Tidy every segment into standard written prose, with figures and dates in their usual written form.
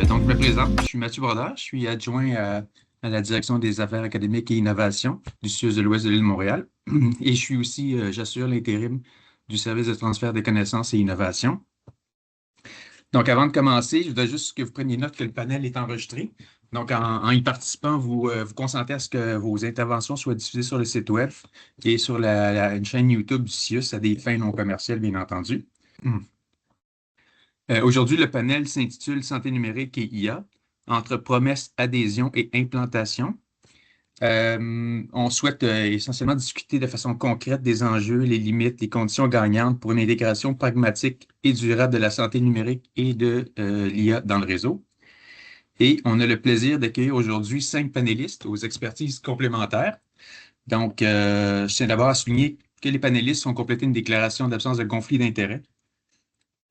Donc, je me présente, je suis Mathieu Brodeur, je suis adjoint à la direction des affaires académiques et innovation du CIUS de l'Ouest de l'île de Montréal. Et je suis aussi, j'assure l'intérim du service de transfert des connaissances et innovation. Donc, avant de commencer, je voudrais juste que vous preniez note que le panel est enregistré. Donc, en y participant, vous consentez à ce que vos interventions soient diffusées sur le site web et sur une chaîne YouTube du CIUS à des fins non commerciales, bien entendu. Aujourd'hui, le panel s'intitule Santé numérique et IA, entre promesses, adhésion et implantation. On souhaite essentiellement discuter de façon concrète des enjeux, les limites, les conditions gagnantes pour une intégration pragmatique et durable de la santé numérique et de l'IA dans le réseau. Et on a le plaisir d'accueillir aujourd'hui 5 panélistes aux expertises complémentaires. Donc, je tiens d'abord à souligner que les panélistes ont complété une déclaration d'absence de conflit d'intérêts.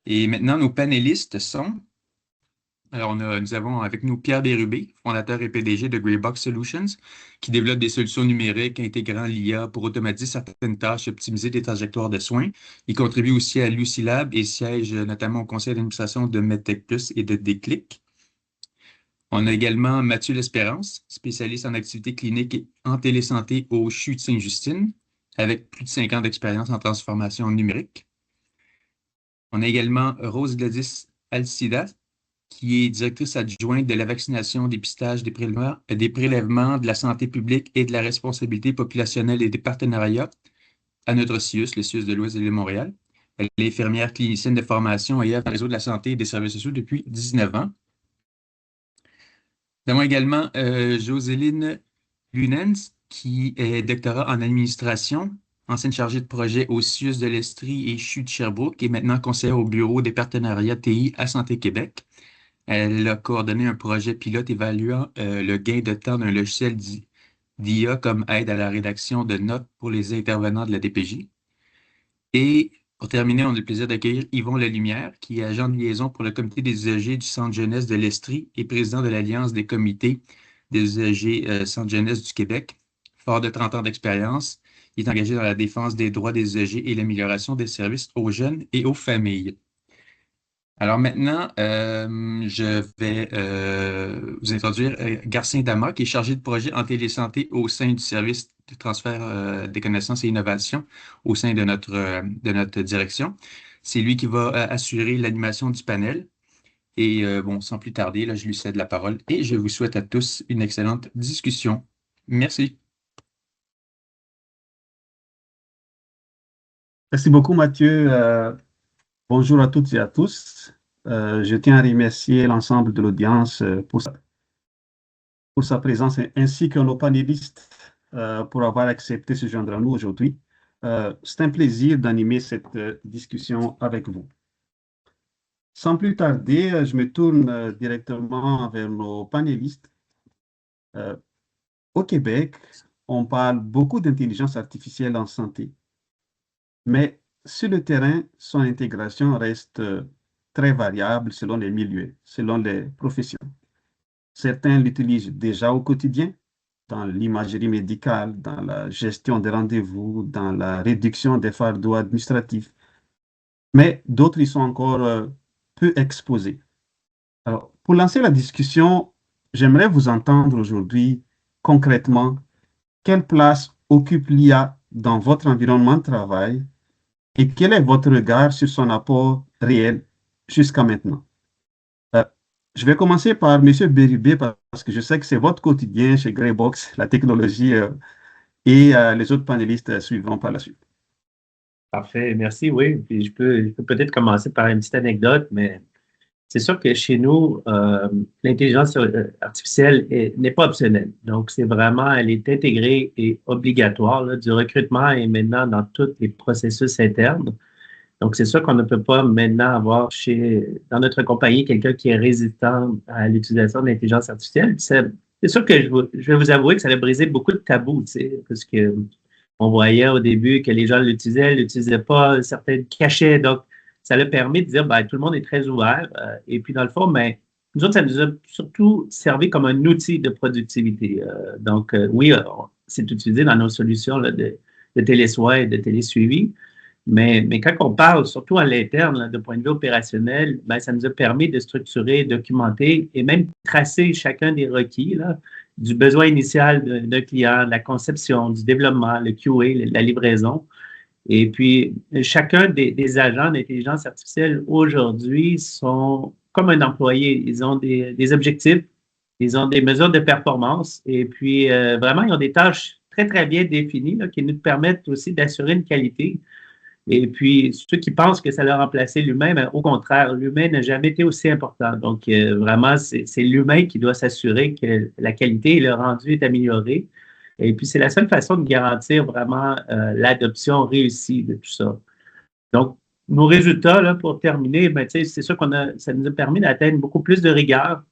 Et maintenant, nos panélistes sont... Alors, nous avons avec nous Pierre Bérubé, fondateur et PDG de Greybox Solutions, qui développe des solutions numériques intégrant l'IA pour automatiser certaines tâches et optimiser des trajectoires de soins. Il contribue aussi à Lucilab et siège notamment au conseil d'administration de MedTech Plus et de Déclic. On a également Mathieu L'Espérance, spécialiste en activités cliniques et en télésanté au CHU de Sainte-Justine, avec plus de 5 ans d'expérience en transformation numérique. On a également Rose Gladys Alcida, qui est directrice adjointe de la vaccination, dépistage des prélèvements, de la santé publique et de la responsabilité populationnelle et des partenariats à notre CIUS, le CIUS de l'Ouest de l'île de Montréal. Elle est infirmière clinicienne de formation et œuvre dans le réseau de la santé et des services sociaux depuis 19 ans. Nous avons également Jocelyne Lunens, qui est doctorat en administration, ancienne chargée de projet au CIUS de l'Estrie et CHU de Sherbrooke et maintenant conseillère au bureau des partenariats TI à Santé Québec. Elle a coordonné un projet pilote évaluant le gain de temps d'un logiciel d'IA comme aide à la rédaction de notes pour les intervenants de la DPJ. Et pour terminer, on a le plaisir d'accueillir Yvon Lalumière, qui est agent de liaison pour le comité des usagers du Centre jeunesse de l'Estrie et président de l'Alliance des comités des usagers Centre jeunesse du Québec. Fort de 30 ans d'expérience, il est engagé dans la défense des droits des usagers et l'amélioration des services aux jeunes et aux familles. Alors maintenant, je vais vous introduire Garcin Dama, qui est chargé de projet en télésanté au sein du service de transfert des connaissances et innovations au sein de notre direction. C'est lui qui va assurer l'animation du panel. Et bon, sans plus tarder, là, je lui cède la parole et je vous souhaite à tous une excellente discussion. Merci. Merci beaucoup, Mathieu. Bonjour à toutes et à tous. Je tiens à remercier l'ensemble de l'audience pour sa présence ainsi que nos panélistes pour avoir accepté de se joindre à nous aujourd'hui. C'est un plaisir d'animer cette discussion avec vous. Sans plus tarder, je me tourne directement vers nos panélistes. Au Québec, on parle beaucoup d'intelligence artificielle en santé, mais sur le terrain, son intégration reste très variable selon les milieux, selon les professions. Certains l'utilisent déjà au quotidien, dans l'imagerie médicale, dans la gestion des rendez-vous, dans la réduction des fardeaux administratifs, mais d'autres y sont encore peu exposés. Alors, pour lancer la discussion, j'aimerais vous entendre aujourd'hui concrètement quelle place occupe l'IA dans votre environnement de travail et quel est votre regard sur son apport réel jusqu'à maintenant. Je vais commencer par M. Bérubé parce que je sais que c'est votre quotidien chez Greybox, la technologie, et les autres panélistes suivront par la suite. Parfait, merci. Oui, puis je peux peut-être commencer par une petite anecdote, mais c'est sûr que chez nous, l'intelligence artificielle n'est pas optionnelle. Donc, c'est vraiment, elle est intégrée et obligatoire là, du recrutement et maintenant dans tous les processus internes. Donc, c'est sûr qu'on ne peut pas maintenant avoir dans notre compagnie quelqu'un qui est résistant à l'utilisation de l'intelligence artificielle. C'est sûr que je vais vous avouer que ça a brisé beaucoup de tabous, tu sais, parce que on voyait au début que les gens l'utilisaient pas, certains cachaient. Donc, ça a permis de dire, ben, tout le monde est très ouvert. Et puis, dans le fond, ben, nous autres, ça nous a surtout servi comme un outil de productivité. Oui, c'est utilisé dans nos solutions là, de télésoins et de télésuivi. Mais quand on parle, surtout à l'interne, là, de point de vue opérationnel, ben, ça nous a permis de structurer, documenter et même tracer chacun des requis, là, du besoin initial d'un client, de la conception, du développement, le QA, la livraison. Et puis, chacun des agents d'intelligence artificielle aujourd'hui sont comme un employé. Ils ont des objectifs, ils ont des mesures de performance et puis vraiment, ils ont des tâches très, très bien définies là, qui nous permettent aussi d'assurer une qualité. Et puis, ceux qui pensent que ça leur a remplacé l'humain, ben, au contraire, l'humain n'a jamais été aussi important. Donc, vraiment, c'est l'humain qui doit s'assurer que la qualité et le rendu est amélioré. Et puis, c'est la seule façon de garantir vraiment l'adoption réussie de tout ça. Donc, nos résultats, là, pour terminer, ben, c'est sûr ça nous a permis d'atteindre beaucoup plus de rigueur.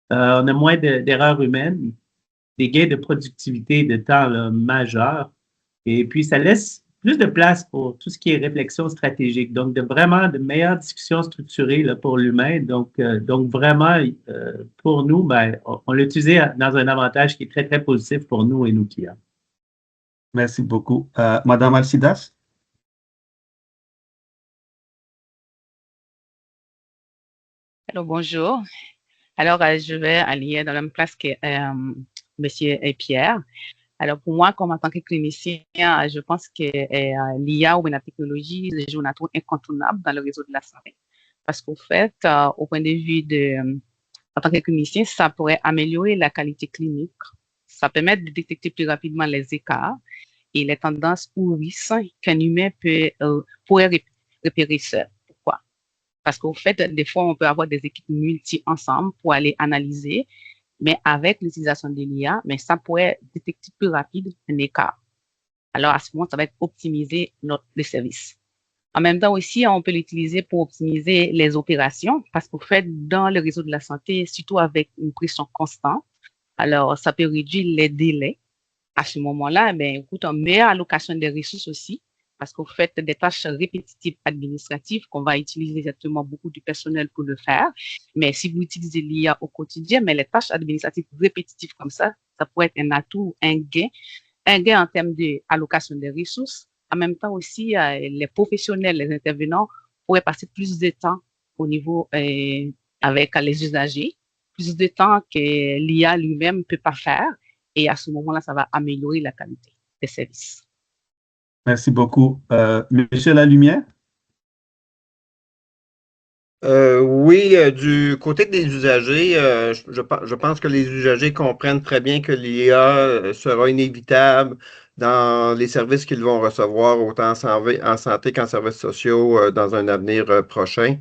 On a moins d'erreurs humaines, des gains de productivité et de temps là, majeurs. Et puis, ça laisse plus de place pour tout ce qui est réflexion stratégique. Donc, de meilleures discussions structurées là, pour l'humain. Donc vraiment, pour nous, ben, on l'a utilisé dans un avantage qui est très, très positif pour nous et nos clients. Merci beaucoup. Madame Alcidas? Alors, bonjour. Alors, je vais aller dans la même place que Monsieur Pierre. Alors, pour moi, comme en tant que clinicien, je pense que l'IA ou la technologie joue un rôle incontournable dans le réseau de la santé. Parce qu'au fait, au point de vue en tant que clinicien, ça pourrait améliorer la qualité clinique. Ça permet de détecter plus rapidement les écarts et les tendances ou risques qu'un humain pourrait repérer seul. Pourquoi? Parce qu'au fait, des fois, on peut avoir des équipes ensemble pour aller analyser, mais avec l'utilisation de l'IA, mais ça pourrait détecter plus rapide un écart. Alors, à ce moment, ça va être optimiser le service. En même temps aussi, on peut l'utiliser pour optimiser les opérations parce qu'au fait, dans le réseau de la santé, surtout avec une pression constante, alors ça peut réduire les délais. À ce moment-là, ben, écoute, une meilleure allocation des ressources aussi, parce qu'au fait, des tâches répétitives administratives qu'on va utiliser exactement beaucoup du personnel pour le faire. Mais si vous utilisez l'IA au quotidien, mais les tâches administratives répétitives comme ça pourrait être un atout, un gain en termes d'allocation des ressources. En même temps aussi, les professionnels, les intervenants pourraient passer plus de temps au niveau avec les usagers, plus de temps que l'IA lui-même ne peut pas faire. Et à ce moment-là, ça va améliorer la qualité des services. Merci beaucoup. Monsieur Lalumière? Oui, du côté des usagers, je pense que les usagers comprennent très bien que l'IA sera inévitable dans les services qu'ils vont recevoir, autant en santé qu'en services sociaux, dans un avenir prochain.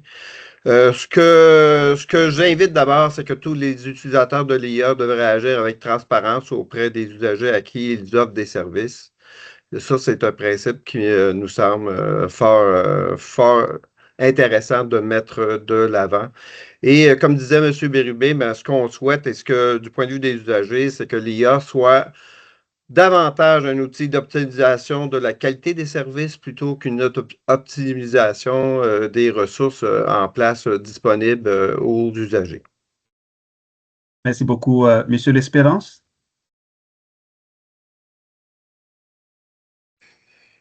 Ce que j'invite d'abord, c'est que tous les utilisateurs de l'IA devraient agir avec transparence auprès des usagers à qui ils offrent des services. Ça, c'est un principe qui nous semble fort intéressant de mettre de l'avant. Et comme disait M. Bérubé, ben, ce qu'on souhaite et du point de vue des usagers, c'est que l'IA soit davantage un outil d'optimisation de la qualité des services plutôt qu'une optimisation des ressources en place disponibles aux usagers. Merci beaucoup. Monsieur L'Espérance?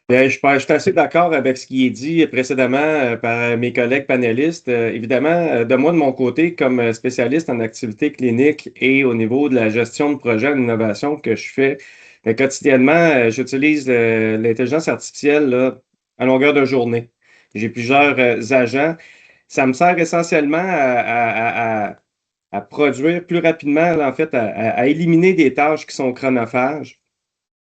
Bien, je suis assez d'accord avec ce qui est dit précédemment par mes collègues panélistes. Évidemment, de mon côté, comme spécialiste en activité clinique et au niveau de la gestion de projets en innovation que je fais quotidiennement, j'utilise l'intelligence artificielle là, à longueur de journée. J'ai plusieurs agents. Ça me sert essentiellement à produire plus rapidement, là, en fait, à éliminer des tâches qui sont chronophages.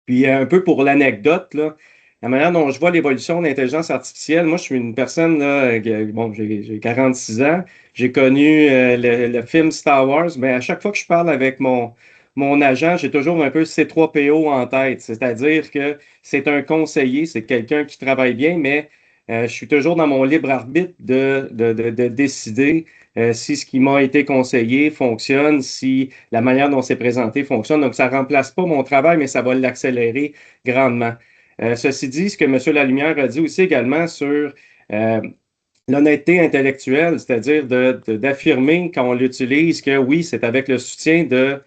Puis un peu pour l'anecdote, là, la manière dont je vois l'évolution de l'intelligence artificielle, moi, je suis une personne, là, bon, j'ai 46 ans, j'ai connu le film Star Wars, mais à chaque fois que je parle avec mon agent, j'ai toujours un peu C3PO en tête, c'est-à-dire que c'est un conseiller, c'est quelqu'un qui travaille bien, mais je suis toujours dans mon libre arbitre de décider si ce qui m'a été conseillé fonctionne, si la manière dont c'est présenté fonctionne. Donc, ça ne remplace pas mon travail, mais ça va l'accélérer grandement. Ceci dit, ce que M. Lalumière a dit aussi également sur l'honnêteté intellectuelle, c'est-à-dire d'affirmer quand on l'utilise que oui, c'est avec le soutien de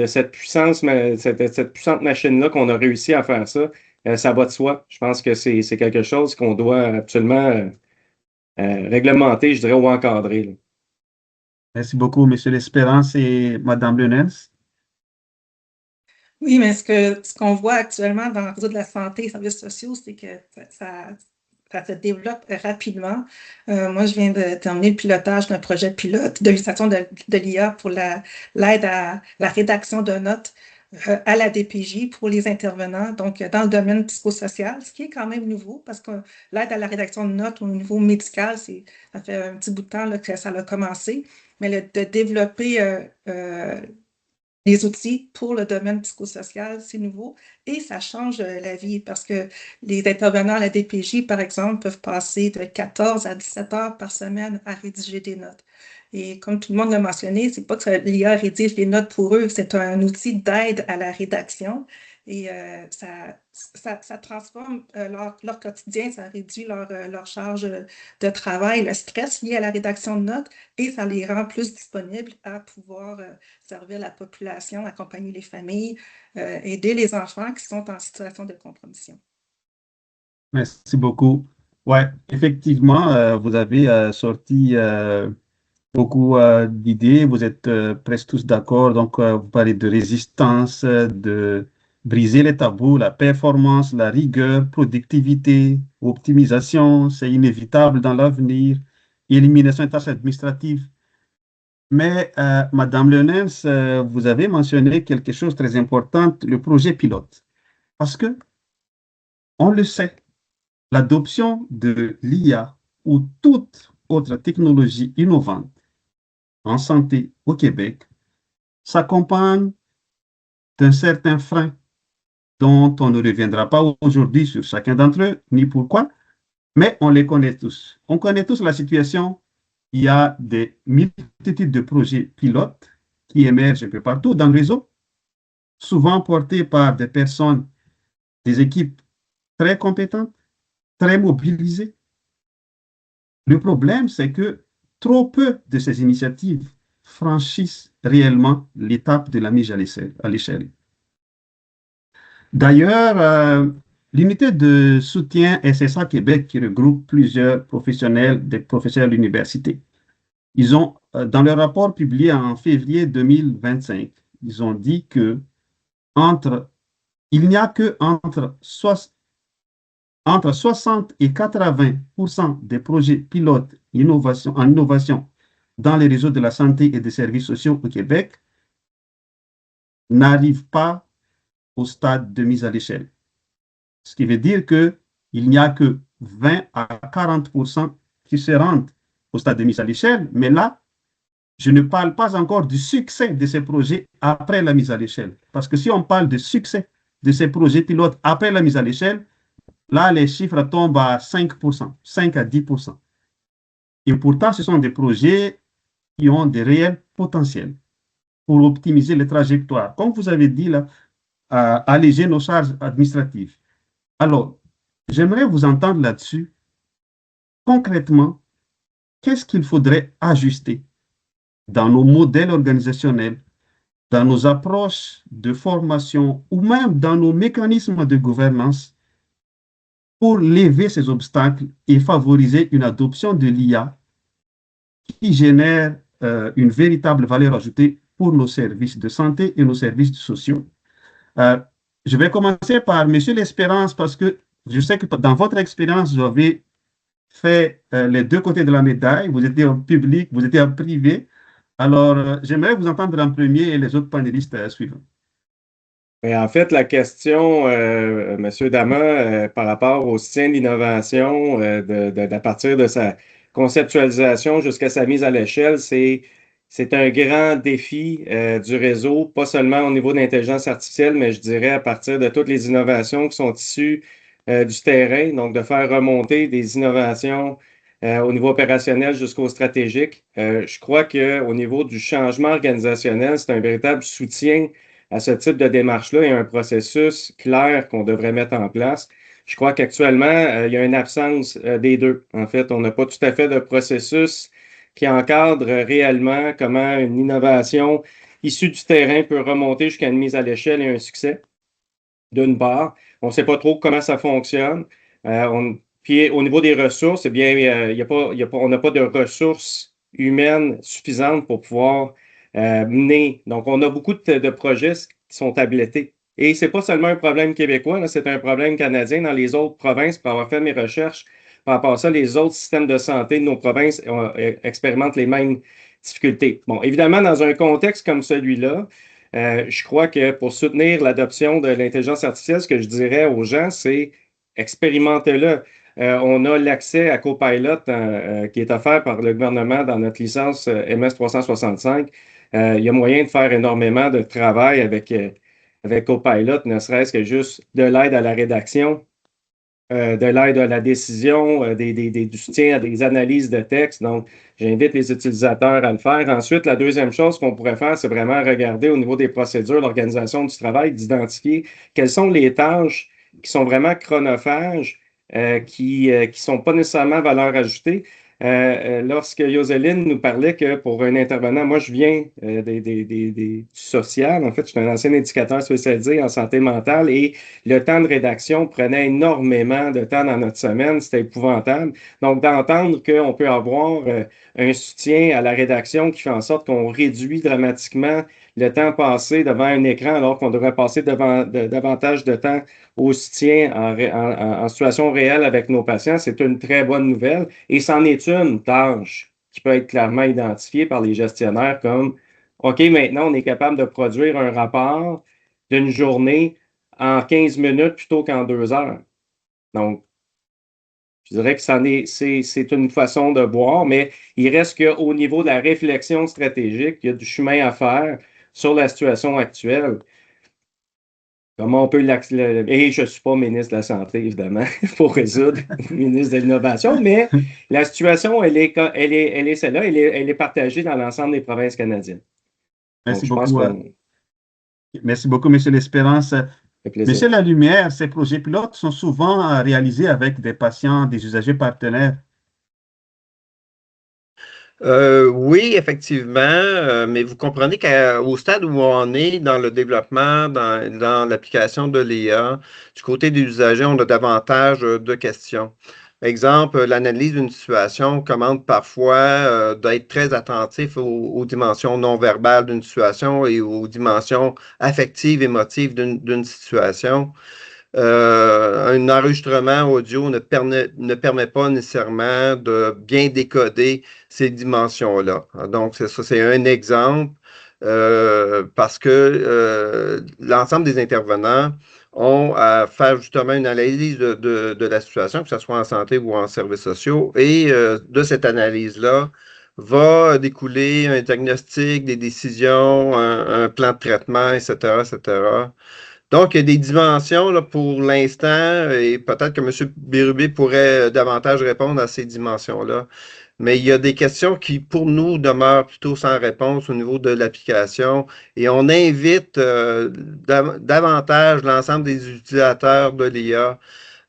cette puissante machine-là qu'on a réussi à faire ça. ça va de soi. Je pense que c'est quelque chose qu'on doit absolument réglementer, je dirais, ou encadrer, là. Merci beaucoup, Monsieur L'Espérance et Madame Lenens. Oui, mais ce qu'on voit actuellement dans le réseau de la santé et les services sociaux, c'est que ça se développe rapidement. Moi, je viens de terminer le pilotage d'un projet pilote de l'utilisation de l'IA pour l'aide à la rédaction de notes à la DPJ pour les intervenants, donc dans le domaine psychosocial, ce qui est quand même nouveau parce que l'aide à la rédaction de notes au niveau médical, ça fait un petit bout de temps là, que ça a commencé, mais de développer les outils pour le domaine psychosocial, c'est nouveau et ça change la vie parce que les intervenants à la DPJ, par exemple, peuvent passer de 14 à 17 heures par semaine à rédiger des notes. Et comme tout le monde l'a mentionné, c'est pas que l'IA rédige les notes pour eux, c'est un outil d'aide à la rédaction et ça transforme leur quotidien, ça réduit leur charge de travail, le stress lié à la rédaction de notes et ça les rend plus disponibles à pouvoir servir la population, accompagner les familles, aider les enfants qui sont en situation de compromission. Merci beaucoup. Ouais, effectivement, vous avez sorti beaucoup d'idées. Vous êtes presque tous d'accord. Donc, vous parlez de résistance, de briser les tabous, la performance, la rigueur, productivité, optimisation, c'est inévitable dans l'avenir, élimination des tâches administratives. Mais, Madame Lenens, vous avez mentionné quelque chose de très important, le projet pilote. Parce que, on le sait, l'adoption de l'IA ou toute autre technologie innovante en santé au Québec s'accompagne d'un certain frein dont on ne reviendra pas aujourd'hui sur chacun d'entre eux, ni pourquoi, mais on les connaît tous. On connaît tous la situation. Il y a des multitudes de projets pilotes qui émergent un peu partout dans le réseau, souvent portés par des personnes, des équipes très compétentes, très mobilisées. Le problème, c'est que trop peu de ces initiatives franchissent réellement l'étape de la mise à l'échelle. D'ailleurs, l'unité de soutien SSA Québec, qui regroupe plusieurs professionnels, des professeurs de l'université, ils ont, dans leur rapport publié en février 2025, ils ont dit que il n'y a que entre 60 et 80% des projets pilotes en innovation dans les réseaux de la santé et des services sociaux au Québec n'arrivent pas au stade de mise à l'échelle. Ce qui veut dire qu'il n'y a que 20 à 40% qui se rendent au stade de mise à l'échelle, mais là, je ne parle pas encore du succès de ces projets après la mise à l'échelle. Parce que si on parle de succès de ces projets pilotes après la mise à l'échelle, là, les chiffres tombent à 5%, 5 à 10%. Et pourtant, ce sont des projets qui ont des réels potentiels pour optimiser les trajectoires. Comme vous avez dit, là, alléger nos charges administratives. Alors, j'aimerais vous entendre là-dessus. Concrètement, qu'est-ce qu'il faudrait ajuster dans nos modèles organisationnels, dans nos approches de formation ou même dans nos mécanismes de gouvernance pour lever ces obstacles et favoriser une adoption de l'IA qui génère une véritable valeur ajoutée pour nos services de santé et nos services sociaux. Je vais commencer par M. L'Espérance parce que je sais que dans votre expérience, vous avez fait les deux côtés de la médaille. Vous étiez en public, vous étiez en privé. Alors, j'aimerais vous entendre en premier et les autres panélistes suivants. Et en fait, la question, M. Dama, par rapport au soutien de l'innovation, à partir de sa conceptualisation jusqu'à sa mise à l'échelle, c'est un grand défi du réseau, pas seulement au niveau de l'intelligence artificielle, mais je dirais à partir de toutes les innovations qui sont issues du terrain, donc de faire remonter des innovations au niveau opérationnel jusqu'au stratégique. Je crois qu'au niveau du changement organisationnel, c'est un véritable soutien à ce type de démarche-là. Il y a un processus clair qu'on devrait mettre en place. Je crois qu'actuellement, il y a une absence des deux. En fait, on n'a pas tout à fait de processus qui encadre réellement comment une innovation issue du terrain peut remonter jusqu'à une mise à l'échelle et un succès, d'une part. On ne sait pas trop comment ça fonctionne. Puis au niveau des ressources, eh bien, on n'a pas de ressources humaines suffisantes pour pouvoir mener. Donc, on a beaucoup de projets qui sont tablettés. Et ce n'est pas seulement un problème québécois, là, c'est un problème canadien dans les autres provinces. Pour avoir fait mes recherches par rapport à ça, les autres systèmes de santé de nos provinces expérimentent les mêmes difficultés. Bon, évidemment, dans un contexte comme celui-là, je crois que pour soutenir l'adoption de l'intelligence artificielle, ce que je dirais aux gens, c'est expérimentez-le. On a l'accès à Copilot qui est offert par le gouvernement dans notre licence MS 365. Il y a moyen de faire énormément de travail avec Copilot, ne serait-ce que juste de l'aide à la rédaction, de l'aide à la décision, du soutien à des analyses de texte. Donc, j'invite les utilisateurs à le faire. Ensuite, la deuxième chose qu'on pourrait faire, c'est vraiment regarder au niveau des procédures, l'organisation du travail, d'identifier quelles sont les tâches qui sont vraiment chronophages, qui ne sont pas nécessairement à valeur ajoutée. Lorsque Yoseline nous parlait que pour un intervenant, moi je viens du social, en fait, je suis un ancien éducateur spécialisé en santé mentale et le temps de rédaction prenait énormément de temps dans notre semaine, c'était épouvantable. Donc d'entendre qu'on peut avoir un soutien à la rédaction qui fait en sorte qu'on réduit dramatiquement le temps passé devant un écran alors qu'on devrait passer davantage de temps au soutien en situation réelle avec nos patients, c'est une très bonne nouvelle. Et c'en est une tâche qui peut être clairement identifiée par les gestionnaires comme OK, maintenant, on est capable de produire un rapport d'une journée en 15 minutes plutôt qu'en 2 heures. Donc, je dirais que c'est une façon de voir, mais il reste qu'au niveau de la réflexion stratégique, il y a du chemin à faire sur la situation actuelle. Comment on peut et je ne suis pas ministre de la Santé, évidemment, pour résoudre, ministre de l'Innovation, mais la situation, elle est celle-là, elle est partagée dans l'ensemble des provinces canadiennes. Merci Donc, beaucoup. Merci beaucoup, M. L'Espérance. Monsieur Lalumière, ces projets pilotes sont souvent réalisés avec des patients, des usagers partenaires. Oui, effectivement, mais vous comprenez qu'au stade où on est dans le développement, dans l'application de l'IA, du côté des usagers, on a davantage de questions. Exemple, l'analyse d'une situation commande parfois d'être très attentif aux dimensions non verbales d'une situation et aux dimensions affectives, émotives d'une situation. Un enregistrement audio ne permet pas nécessairement de bien décoder ces dimensions-là. Donc, c'est un exemple parce que l'ensemble des intervenants ont à faire justement une analyse de la situation, que ce soit en santé ou en services sociaux, et de cette analyse-là va découler un diagnostic, des décisions, un plan de traitement, etc., etc. Donc, il y a des dimensions là, pour l'instant, et peut-être que M. Bérubé pourrait davantage répondre à ces dimensions-là. Mais il y a des questions qui, pour nous, demeurent plutôt sans réponse au niveau de l'application. Et on invite davantage l'ensemble des utilisateurs de l'IA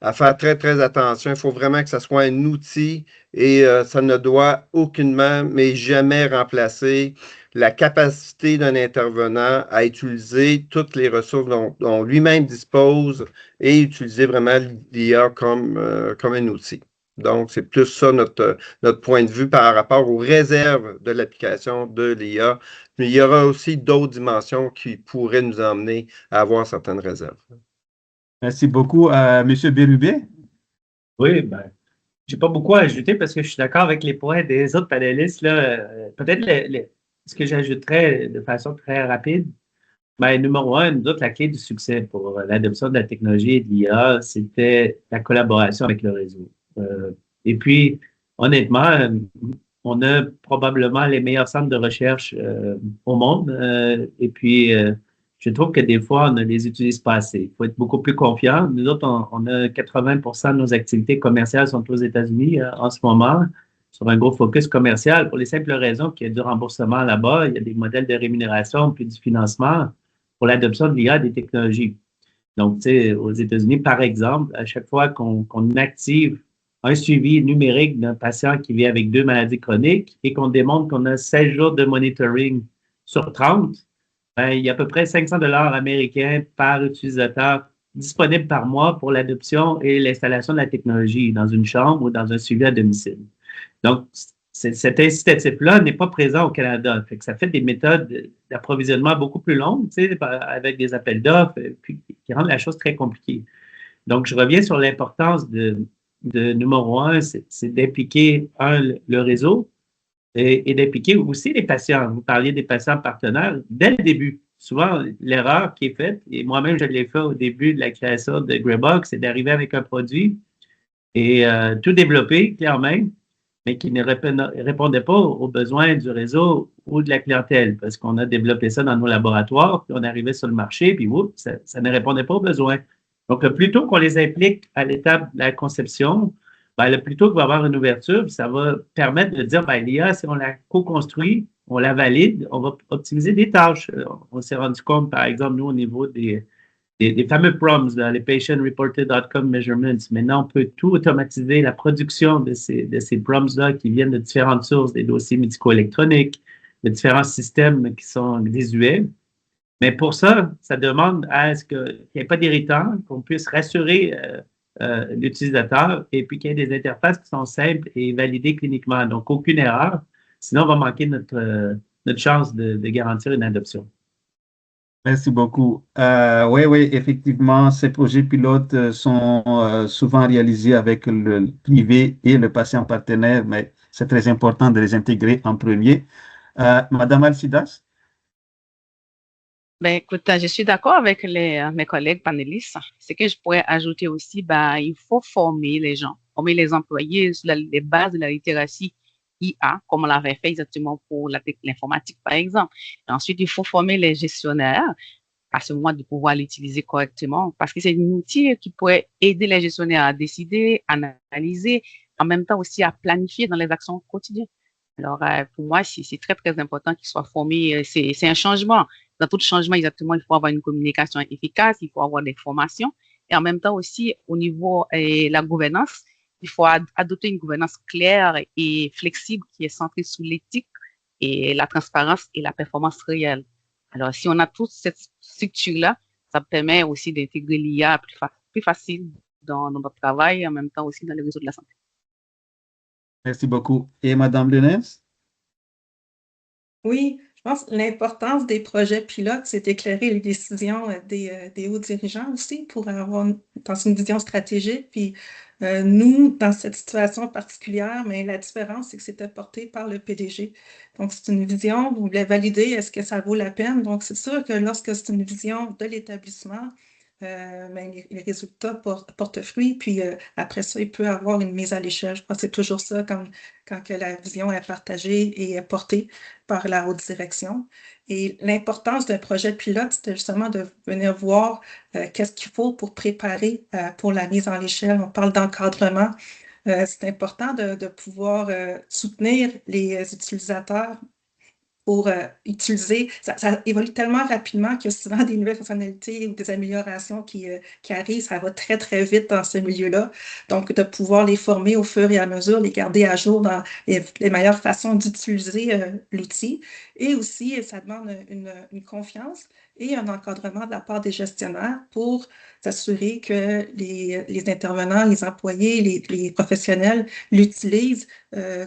à faire très, très attention. Il faut vraiment que ce soit un outil et ça ne doit aucunement, mais jamais remplacer la capacité d'un intervenant à utiliser toutes les ressources dont lui-même dispose et utiliser vraiment l'IA comme un outil. Donc, c'est plus ça notre point de vue par rapport aux réserves de l'application de l'IA. Mais il y aura aussi d'autres dimensions qui pourraient nous emmener à avoir certaines réserves. Merci beaucoup à M. Bérubé. Oui, ben, je n'ai pas beaucoup à ajouter parce que je suis d'accord avec les points des autres panélistes. Peut-être ce que j'ajouterais de façon très rapide, ben, numéro un, nous autres, la clé du succès pour l'adoption de la technologie et de l'IA, c'était la collaboration avec le réseau. Et puis, honnêtement, on a probablement les meilleurs centres de recherche au monde. Et puis, je trouve que des fois, on ne les utilise pas assez. Il faut être beaucoup plus confiant. Nous autres, on a 80% de nos activités commerciales sont aux États-Unis en ce moment, sur un gros focus commercial, pour les simples raisons qu'il y a du remboursement là-bas, il y a des modèles de rémunération, puis du financement pour l'adoption de l'IA des technologies. Donc, tu sais, aux États-Unis, par exemple, à chaque fois qu'on active un suivi numérique d'un patient qui vit avec 2 maladies chroniques et qu'on démontre qu'on a 16 jours de monitoring sur 30, ben, il y a à peu près $500 américains par utilisateur disponibles par mois pour l'adoption et l'installation de la technologie dans une chambre ou dans un suivi à domicile. Donc, cet incitatif-là n'est pas présent au Canada. Fait que ça fait des méthodes d'approvisionnement beaucoup plus longues, tu sais, avec des appels d'offres, puis qui rendent la chose très compliquée. Donc, je reviens sur l'importance de numéro un, c'est d'impliquer, le réseau et d'impliquer aussi les patients. Vous parliez des patients partenaires dès le début. Souvent, l'erreur qui est faite, et moi-même, je l'ai fait au début de la création de Greybox, c'est d'arriver avec un produit et tout développer, clairement, mais qui ne répondait pas aux besoins du réseau ou de la clientèle, parce qu'on a développé ça dans nos laboratoires, puis on arrivait sur le marché, puis oups, ça ne répondait pas aux besoins. Donc, le plus tôt qu'on les implique à l'étape de la conception, ben, le plus tôt qu'il va y avoir une ouverture, ça va permettre de dire, ben, l'IA, si on la co-construit, on la valide, on va optimiser des tâches. On s'est rendu compte, par exemple, nous, au niveau des fameux PROMs, les Patient Reported Outcome Measurements. Maintenant, on peut tout automatiser, la production de ces PROMs-là qui viennent de différentes sources, des dossiers médico-électroniques, de différents systèmes qui sont désuets. Mais pour ça, ça demande à ce qu'il n'y ait pas d'irritant, qu'on puisse rassurer l'utilisateur et puis qu'il y ait des interfaces qui sont simples et validées cliniquement. Donc, aucune erreur. Sinon, on va manquer notre chance de garantir une adoption. Merci beaucoup. Oui, effectivement, ces projets pilotes sont souvent réalisés avec le privé et le patient partenaire, mais c'est très important de les intégrer en premier. Madame Alcidas? Ben, écoute, je suis d'accord avec mes collègues panélistes. Ce que je pourrais ajouter aussi, ben, il faut former les gens, former les employés sur les bases de la littératie IA, comme on l'avait fait exactement pour l'informatique, par exemple. Et ensuite, il faut former les gestionnaires à ce moment de pouvoir l'utiliser correctement parce que c'est un outil qui pourrait aider les gestionnaires à décider, à analyser, en même temps aussi à planifier dans les actions quotidiennes. Alors, pour moi, c'est très, très important qu'ils soient formés. C'est un changement. Dans tout changement, exactement, il faut avoir une communication efficace, il faut avoir des formations. Et en même temps aussi, au niveau de la gouvernance, il faut adopter une gouvernance claire et flexible qui est centrée sur l'éthique et la transparence et la performance réelle. Alors, si on a toute cette structure-là, ça permet aussi d'intégrer l'IA plus facile dans notre travail et en même temps aussi dans les réseaux de la santé. Merci beaucoup. Et Madame Lenez? Oui, je pense que l'importance des projets pilotes, c'est d'éclairer les décisions des hauts dirigeants aussi pour avoir dans une vision stratégique. Puis nous, dans cette situation particulière, mais la différence, c'est que c'était porté par le PDG. Donc, c'est une vision, vous voulez valider, est-ce que ça vaut la peine? Donc, c'est sûr que lorsque c'est une vision de l'établissement, ben, les résultats portent fruit, puis après ça, il peut y avoir une mise à l'échelle. Je crois que c'est toujours ça quand que la vision est partagée et est portée par la haute direction. Et l'importance d'un projet pilote, c'était justement de venir voir qu'est-ce qu'il faut pour préparer pour la mise à l'échelle. On parle d'encadrement. C'est important de pouvoir soutenir les utilisateurs pour utiliser. Ça évolue tellement rapidement qu'il y a souvent des nouvelles fonctionnalités ou des améliorations qui arrivent. Ça va très, très vite dans ce milieu-là. Donc, de pouvoir les former au fur et à mesure, les garder à jour dans les meilleures façons d'utiliser l'outil. Et aussi, ça demande une confiance et un encadrement de la part des gestionnaires pour s'assurer que les intervenants, les employés, les professionnels l'utilisent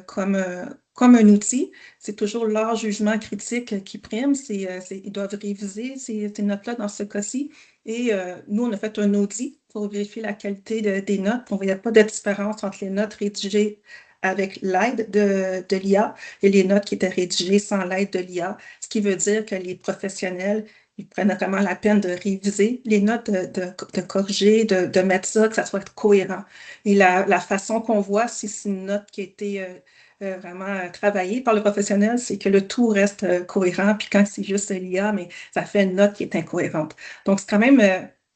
comme un outil. C'est toujours leur jugement critique qui prime. Ils doivent réviser ces notes-là dans ce cas-ci. Et nous, on a fait un audit pour vérifier la qualité des notes. On ne voyait pas de différence entre les notes rédigées avec l'aide de l'IA et les notes qui étaient rédigées sans l'aide de l'IA, ce qui veut dire que les professionnels, ils prennent vraiment la peine de réviser les notes, de corriger, de mettre ça, que ça soit cohérent. Et la façon qu'on voit si c'est une note qui a été vraiment travaillée par le professionnel, c'est que le tout reste cohérent. Puis quand c'est juste l'IA, mais ça fait une note qui est incohérente. Donc, c'est quand même,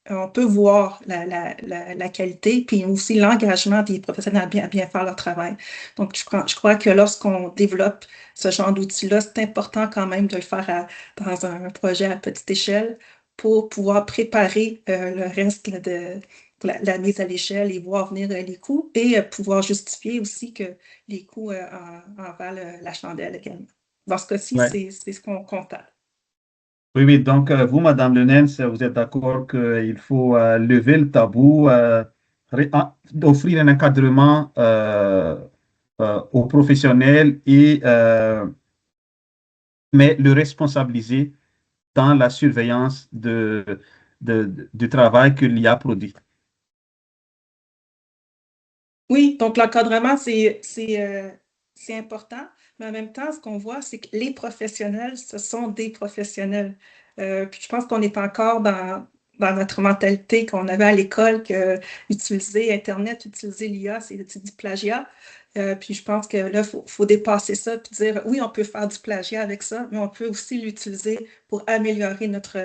on peut voir la qualité, puis aussi l'engagement des professionnels à bien faire leur travail. Donc, je crois que lorsqu'on développe ce genre d'outils-là, c'est important quand même de le faire dans un projet à petite échelle pour pouvoir préparer le reste de la mise à l'échelle et voir venir les coûts et pouvoir justifier aussi que les coûts en valent la chandelle également. Dans ce cas-ci, Ouais. c'est ce qu'on compte. Oui, oui, donc vous, Madame Lenens, vous êtes d'accord qu'il faut lever le tabou, offrir un encadrement aux professionnels mais le responsabiliser dans la surveillance du travail que l'IA produit. Oui, donc l'encadrement, c'est important, mais en même temps, ce qu'on voit, c'est que les professionnels, ce sont des professionnels. Puis je pense qu'on est encore dans notre mentalité qu'on avait à l'école que utiliser Internet, utiliser l'IA, c'est du plagiat. Puis je pense que là, faut dépasser ça puis dire oui, on peut faire du plagiat avec ça, mais on peut aussi l'utiliser pour améliorer notre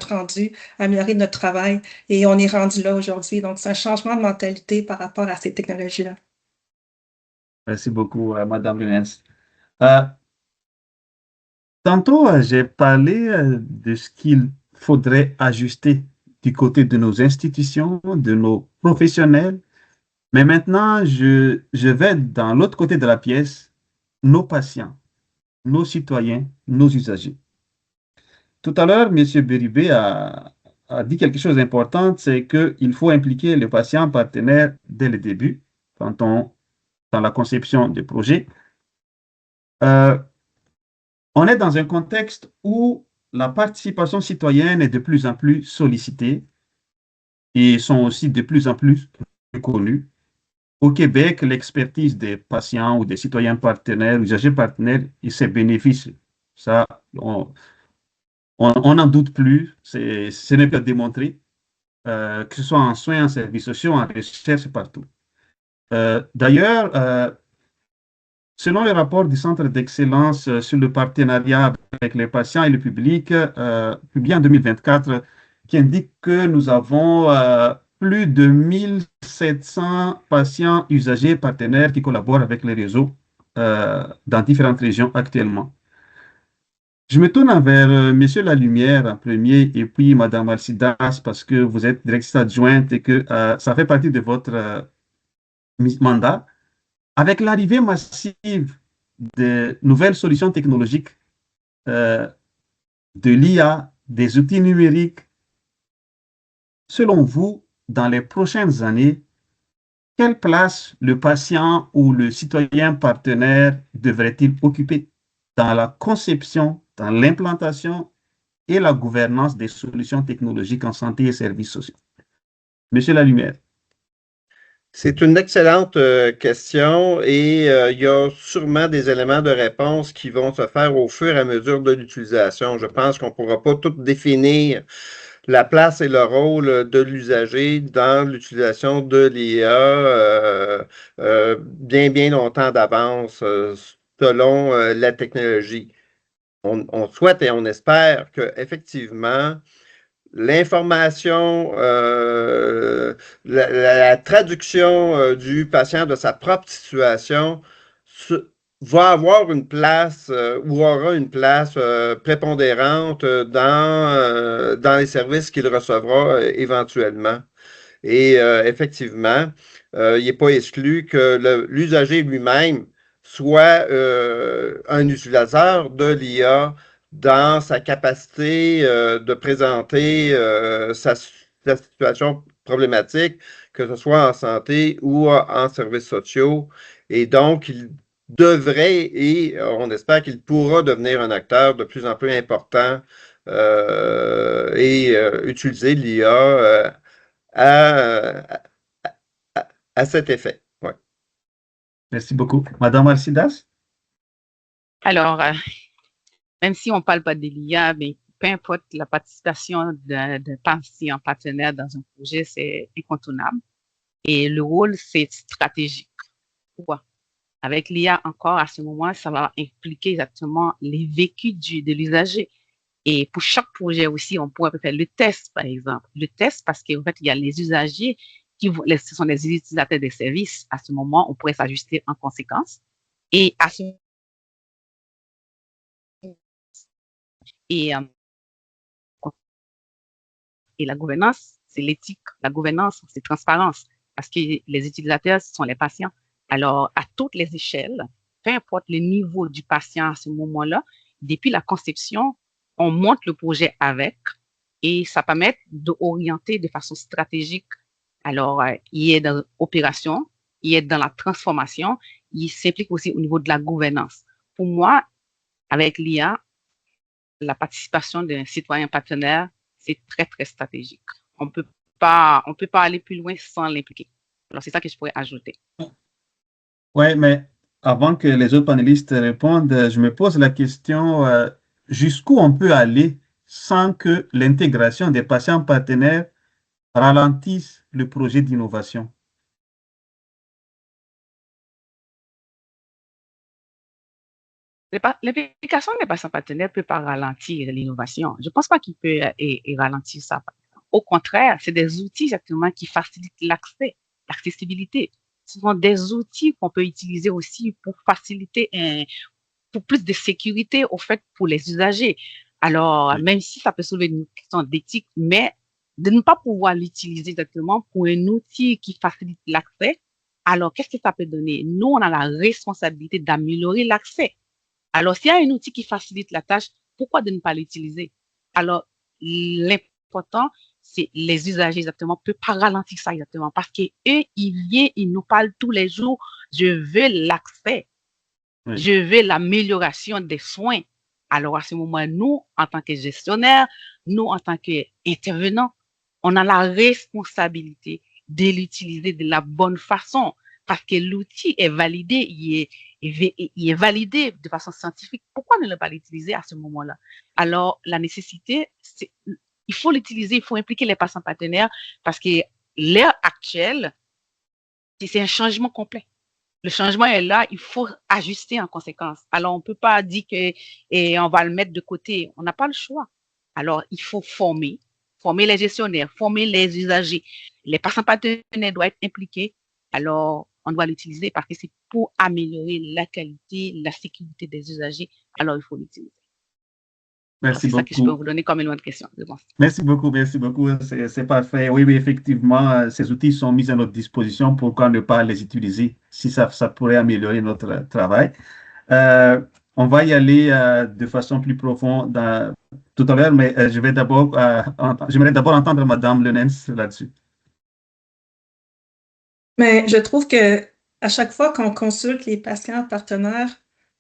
rendu, améliorer notre travail. Et on est rendu là aujourd'hui. Donc, c'est un changement de mentalité par rapport à ces technologies-là. Merci beaucoup, Madame Lenens. Euh, Tantôt, j'ai parlé de ce qu'il faudrait ajuster du côté de nos institutions, de nos professionnels, mais maintenant, je vais dans l'autre côté de la pièce, nos patients, nos citoyens, nos usagers. Tout à l'heure, M. Béribé a dit quelque chose d'important, c'est qu'il faut impliquer le patient partenaire dès le début, dans la conception du projet. Euh, On est dans un contexte où la participation citoyenne est de plus en plus sollicitée et sont aussi de plus en plus reconnues. Au Québec, l'expertise des patients ou des citoyens partenaires, usagers partenaires et ses bénéfices, ça, on n'en doute plus, ce n'est pas démontré, que ce soit en soins, en services sociaux, en recherche, partout. D'ailleurs, selon le rapport du Centre d'excellence sur le partenariat avec les patients et le public, publié en 2024, qui indique que nous avons plus de 1700 patients, usagers, partenaires qui collaborent avec les réseaux dans différentes régions actuellement. Je me tourne vers Monsieur Lalumière en premier et puis Madame Alcidas parce que vous êtes directrice adjointe et que ça fait partie de votre mandat. Avec l'arrivée massive de nouvelles solutions technologiques, euh, de l'IA, des outils numériques, selon vous, dans les prochaines années, quelle place le patient ou le citoyen partenaire devrait-il occuper dans la conception, dans l'implantation et la gouvernance des solutions technologiques en santé et services sociaux? Monsieur Lalumière. C'est une excellente question et il y a sûrement des éléments de réponse qui vont se faire au fur et à mesure de l'utilisation. Je pense qu'on ne pourra pas tout définir la place et le rôle de l'usager dans l'utilisation de l'IA bien longtemps d'avance selon la technologie. On souhaite et on espère qu'effectivement, l'information, la traduction du patient de sa propre situation va avoir une place ou aura une place prépondérante dans les services qu'il recevra éventuellement. Et effectivement, il n'est pas exclu que l'usager lui-même soit un utilisateur de l'IA dans sa capacité de présenter sa situation problématique, que ce soit en santé ou en services sociaux. Et donc, il devrait et on espère qu'il pourra devenir un acteur de plus en plus important et utiliser l'IA à, à cet effet. Ouais. Merci beaucoup. Madame Alcidas? Alors, même si on ne parle pas de l'IA, mais peu importe la participation d'un patient partenaire dans un projet, c'est incontournable. Et le rôle, c'est stratégique. Pourquoi? Avec l'IA encore, à ce moment, ça va impliquer exactement les vécus de l'usager. Et pour chaque projet aussi, on pourrait faire le test, par exemple. Le test, parce qu'en fait, il y a les usagers ce sont les utilisateurs des services. À ce moment, on pourrait s'ajuster en conséquence. Et à ce et, euh, et la gouvernance, c'est l'éthique. La gouvernance, c'est transparence. Parce que les utilisateurs, ce sont les patients. Alors, à toutes les échelles, peu importe le niveau du patient à ce moment-là, depuis la conception on monte le projet avec et ça permet d'orienter de façon stratégique. Alors, il est dans l'opération, il est dans la transformation, il s'implique aussi au niveau de la gouvernance. Pour moi, avec l'IA, la participation d'un citoyen partenaire, c'est très, très stratégique. On peut pas aller plus loin sans l'impliquer. Alors, c'est ça que je pourrais ajouter. Ouais, mais avant que les autres panélistes répondent, je me pose la question, jusqu'où on peut aller sans que l'intégration des patients partenaires ralentisse le projet d'innovation? L'implication des patients partenaires ne peut pas ralentir l'innovation. Je ne pense pas qu'il peut ralentir ça. Au contraire, c'est des outils exactement qui facilitent l'accès, l'accessibilité. Ce sont des outils qu'on peut utiliser aussi pour faciliter, pour plus de sécurité au fait pour les usagers. Alors, Oui. même si ça peut soulever une question d'éthique, mais de ne pas pouvoir l'utiliser exactement pour un outil qui facilite l'accès, alors qu'est-ce que ça peut donner? Nous, on a la responsabilité d'améliorer l'accès. Alors, s'il y a un outil qui facilite la tâche, pourquoi de ne pas l'utiliser? Alors, l'important, c'est les usagers exactement, ne peut pas ralentir ça exactement parce qu'eux, ils viennent, ils nous parlent tous les jours, je veux l'accès, Oui. je veux l'amélioration des soins. Alors, à ce moment, nous, en tant que gestionnaires, nous, en tant qu'intervenants, on a la responsabilité de l'utiliser de la bonne façon parce que l'outil est validé, il est validé de façon scientifique. Pourquoi ne pas l'utiliser à ce moment-là? Alors, la nécessité, il faut l'utiliser, il faut impliquer les patients partenaires parce que l'ère actuelle, c'est un changement complet. Le changement est là, il faut ajuster en conséquence. Alors, on ne peut pas dire que on va le mettre de côté. On n'a pas le choix. Alors, il faut former les gestionnaires, former les usagers. Les patients partenaires doivent être impliqués. Alors, on doit l'utiliser parce que c'est pour améliorer la qualité, la sécurité des usagers. Alors, il faut l'utiliser. Merci C'est ça que je peux beaucoup. vous donner comme élément de question, je pense. Merci beaucoup, c'est parfait. Oui, oui, effectivement, ces outils sont mis à notre disposition. Pourquoi ne pas les utiliser si ça pourrait améliorer notre travail? On va y aller de façon plus profonde tout à l'heure, mais j'aimerais d'abord entendre Madame Lenens là-dessus. Mais je trouve que à chaque fois qu'on consulte les patients partenaires,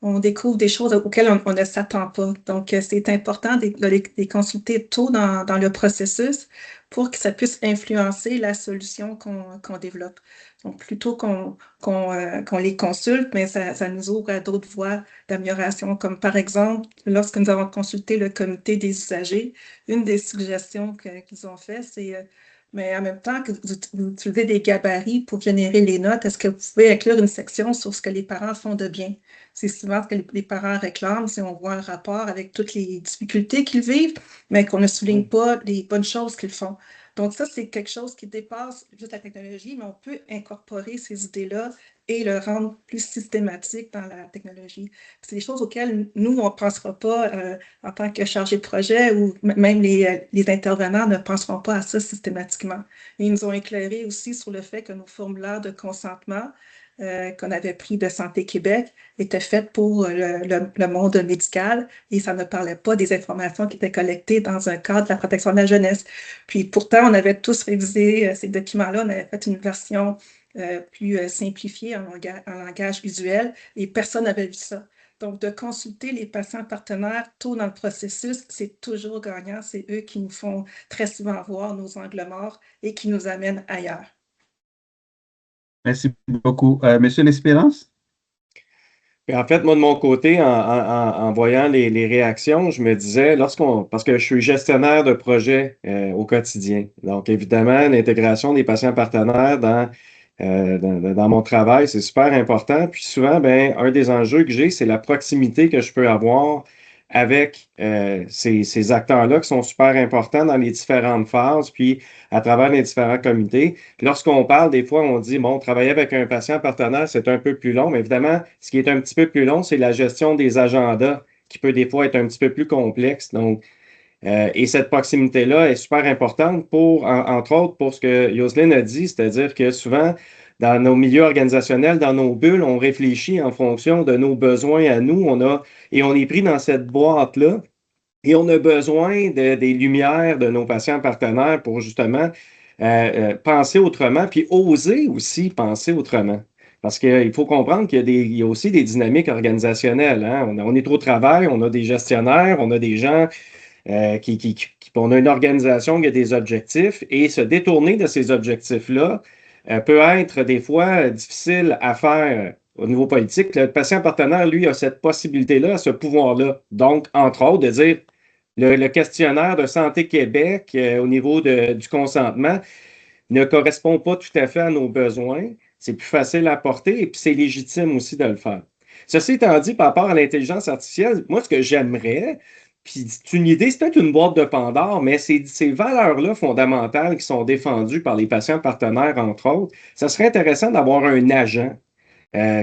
on découvre des choses auxquelles on ne s'attend pas. Donc, c'est important de les consulter tôt dans le processus pour que ça puisse influencer la solution qu'on développe. Donc, plutôt qu'on les consulte, mais ça nous ouvre à d'autres voies d'amélioration, comme par exemple, lorsque nous avons consulté le comité des usagers, une des suggestions qu'ils ont fait, c'est mais en même temps que vous utilisez des gabarits pour générer les notes, est-ce que vous pouvez inclure une section sur ce que les parents font de bien? C'est souvent ce que les parents réclament si on voit un rapport avec toutes les difficultés qu'ils vivent, mais qu'on ne souligne pas les bonnes choses qu'ils font. Donc ça, c'est quelque chose qui dépasse juste la technologie, mais on peut incorporer ces idées-là et le rendre plus systématique dans la technologie. C'est des choses auxquelles nous, on ne pensera pas en tant que chargé de projet ou même les intervenants ne penseront pas à ça systématiquement. Et ils nous ont éclairé aussi sur le fait que nos formulaires de consentement qu'on avait pris de Santé Québec étaient faits pour le monde médical et ça ne parlait pas des informations qui étaient collectées dans un cadre de la protection de la jeunesse. Puis pourtant, on avait tous révisé ces documents-là, on avait fait une version plus simplifiée en langage visuel et personne n'avait vu ça. Donc, de consulter les patients partenaires tôt dans le processus, c'est toujours gagnant. C'est eux qui nous font très souvent voir nos angles morts et qui nous amènent ailleurs. Merci beaucoup. Monsieur L'Espérance? Puis en fait, moi, de mon côté, en voyant les réactions, je me disais, parce que je suis gestionnaire de projet au quotidien. Donc, évidemment, l'intégration des patients partenaires dans mon travail, c'est super important. Puis souvent, ben, un des enjeux que j'ai, c'est la proximité que je peux avoir avec ces acteurs-là qui sont super importants dans les différentes phases, puis à travers les différents comités. Puis lorsqu'on parle, des fois, on dit, bon, travailler avec un patient partenaire, c'est un peu plus long, mais évidemment, ce qui est un petit peu plus long, c'est la gestion des agendas, qui peut des fois être un petit peu plus complexe. Donc, et cette proximité-là est super importante entre autres, pour ce que Yoselin a dit, c'est-à-dire que souvent, dans nos milieux organisationnels, dans nos bulles, on réfléchit en fonction de nos besoins à nous. Et on est pris dans cette boîte-là Et on a besoin des lumières de nos patients partenaires pour justement penser autrement, puis oser aussi penser autrement. Parce qu'il faut comprendre qu'il y a aussi des dynamiques organisationnelles. Hein? On est au travail, on a des gestionnaires, on a des gens on a une organisation qui a des objectifs et se détourner de ces objectifs-là peut être des fois difficile à faire au niveau politique. Le patient partenaire, lui, a cette possibilité-là, ce pouvoir-là. Donc, entre autres, de dire le questionnaire de Santé Québec au niveau du consentement ne correspond pas tout à fait à nos besoins. C'est plus facile à porter et puis c'est légitime aussi de le faire. Ceci étant dit, par rapport à l'intelligence artificielle, moi, ce que j'aimerais, puis c'est une idée, c'est peut-être une boîte de Pandore, mais ces valeurs-là fondamentales qui sont défendues par les patients partenaires, entre autres, ça serait intéressant d'avoir un agent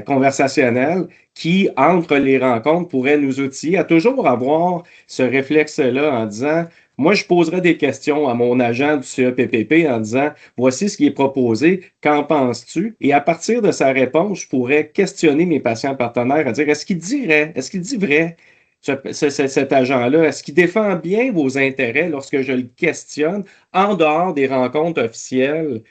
conversationnel qui, entre les rencontres, pourrait nous outiller à toujours avoir ce réflexe-là en disant, moi, je poserai des questions à mon agent du CEPPP en disant, voici ce qui est proposé, qu'en penses-tu? Et à partir de sa réponse, je pourrais questionner mes patients partenaires à dire, est-ce qu'il dit vrai? Cet agent-là, est-ce qu'il défend bien vos intérêts lorsque je le questionne en dehors des rencontres officielles?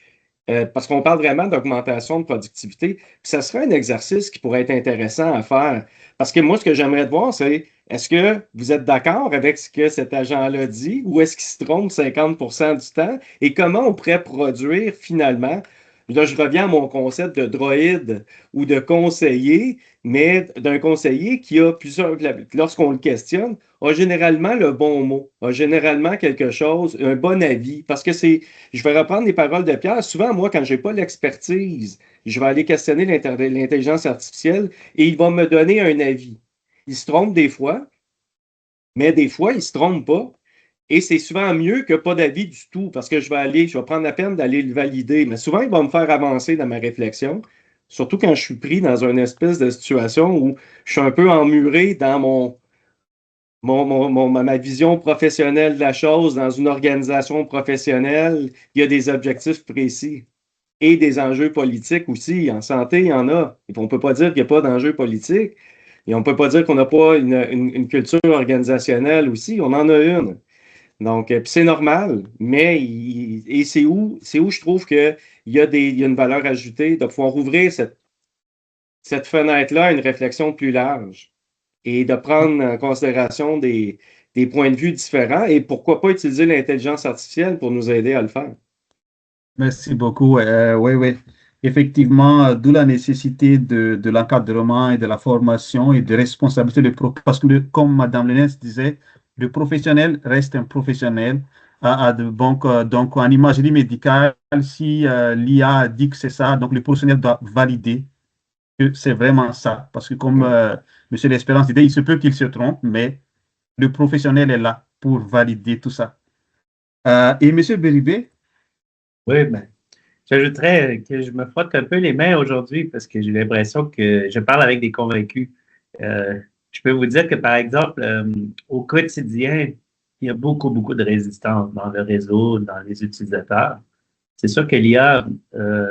Parce qu'on parle vraiment d'augmentation de productivité. Puis ça serait un exercice qui pourrait être intéressant à faire. Parce que moi, ce que j'aimerais te voir, c'est est-ce que vous êtes d'accord avec ce que cet agent-là dit ou est-ce qu'il se trompe 50% du temps? Et comment on pourrait produire finalement, là, je reviens à mon concept de droïde ou de conseiller, mais d'un conseiller qui a plusieurs, lorsqu'on le questionne, a généralement le bon mot, a généralement quelque chose, un bon avis. Parce que je vais reprendre les paroles de Pierre. Souvent, moi, quand je n'ai pas l'expertise, je vais aller questionner l'intelligence artificielle et il va me donner un avis. Il se trompe des fois, mais des fois, il ne se trompe pas. Et c'est souvent mieux que pas d'avis du tout parce que je vais prendre la peine d'aller le valider. Mais souvent, il va me faire avancer dans ma réflexion, surtout quand je suis pris dans une espèce de situation où je suis un peu emmuré dans ma vision professionnelle de la chose, dans une organisation professionnelle. Il y a des objectifs précis et des enjeux politiques aussi. En santé, il y en a. On ne peut pas dire qu'il n'y a pas d'enjeux politiques. Et on ne peut pas dire qu'on n'a pas une culture organisationnelle aussi. On en a une. Donc, c'est normal, mais c'est où je trouve qu'il y a une valeur ajoutée de pouvoir ouvrir cette fenêtre-là à une réflexion plus large et de prendre en considération des points de vue différents et pourquoi pas utiliser l'intelligence artificielle pour nous aider à le faire. Merci beaucoup. Oui, oui. Effectivement, d'où la nécessité de l'encadrement et de la formation et de responsabilité parce que, comme Mme Lenès disait, le professionnel reste un professionnel. Donc, en imagerie médicale, si l'IA dit que c'est ça, donc le professionnel doit valider que c'est vraiment ça. Parce que comme M. L'Espérance disait, il se peut qu'il se trompe, mais le professionnel est là pour valider tout ça. Et M. Béribé? Oui, ben, j'ajouterais que je me frotte un peu les mains aujourd'hui parce que j'ai l'impression que je parle avec des convaincus. Je peux vous dire que, par exemple, au quotidien, il y a beaucoup, beaucoup de résistance dans le réseau, dans les utilisateurs. C'est sûr que l'IA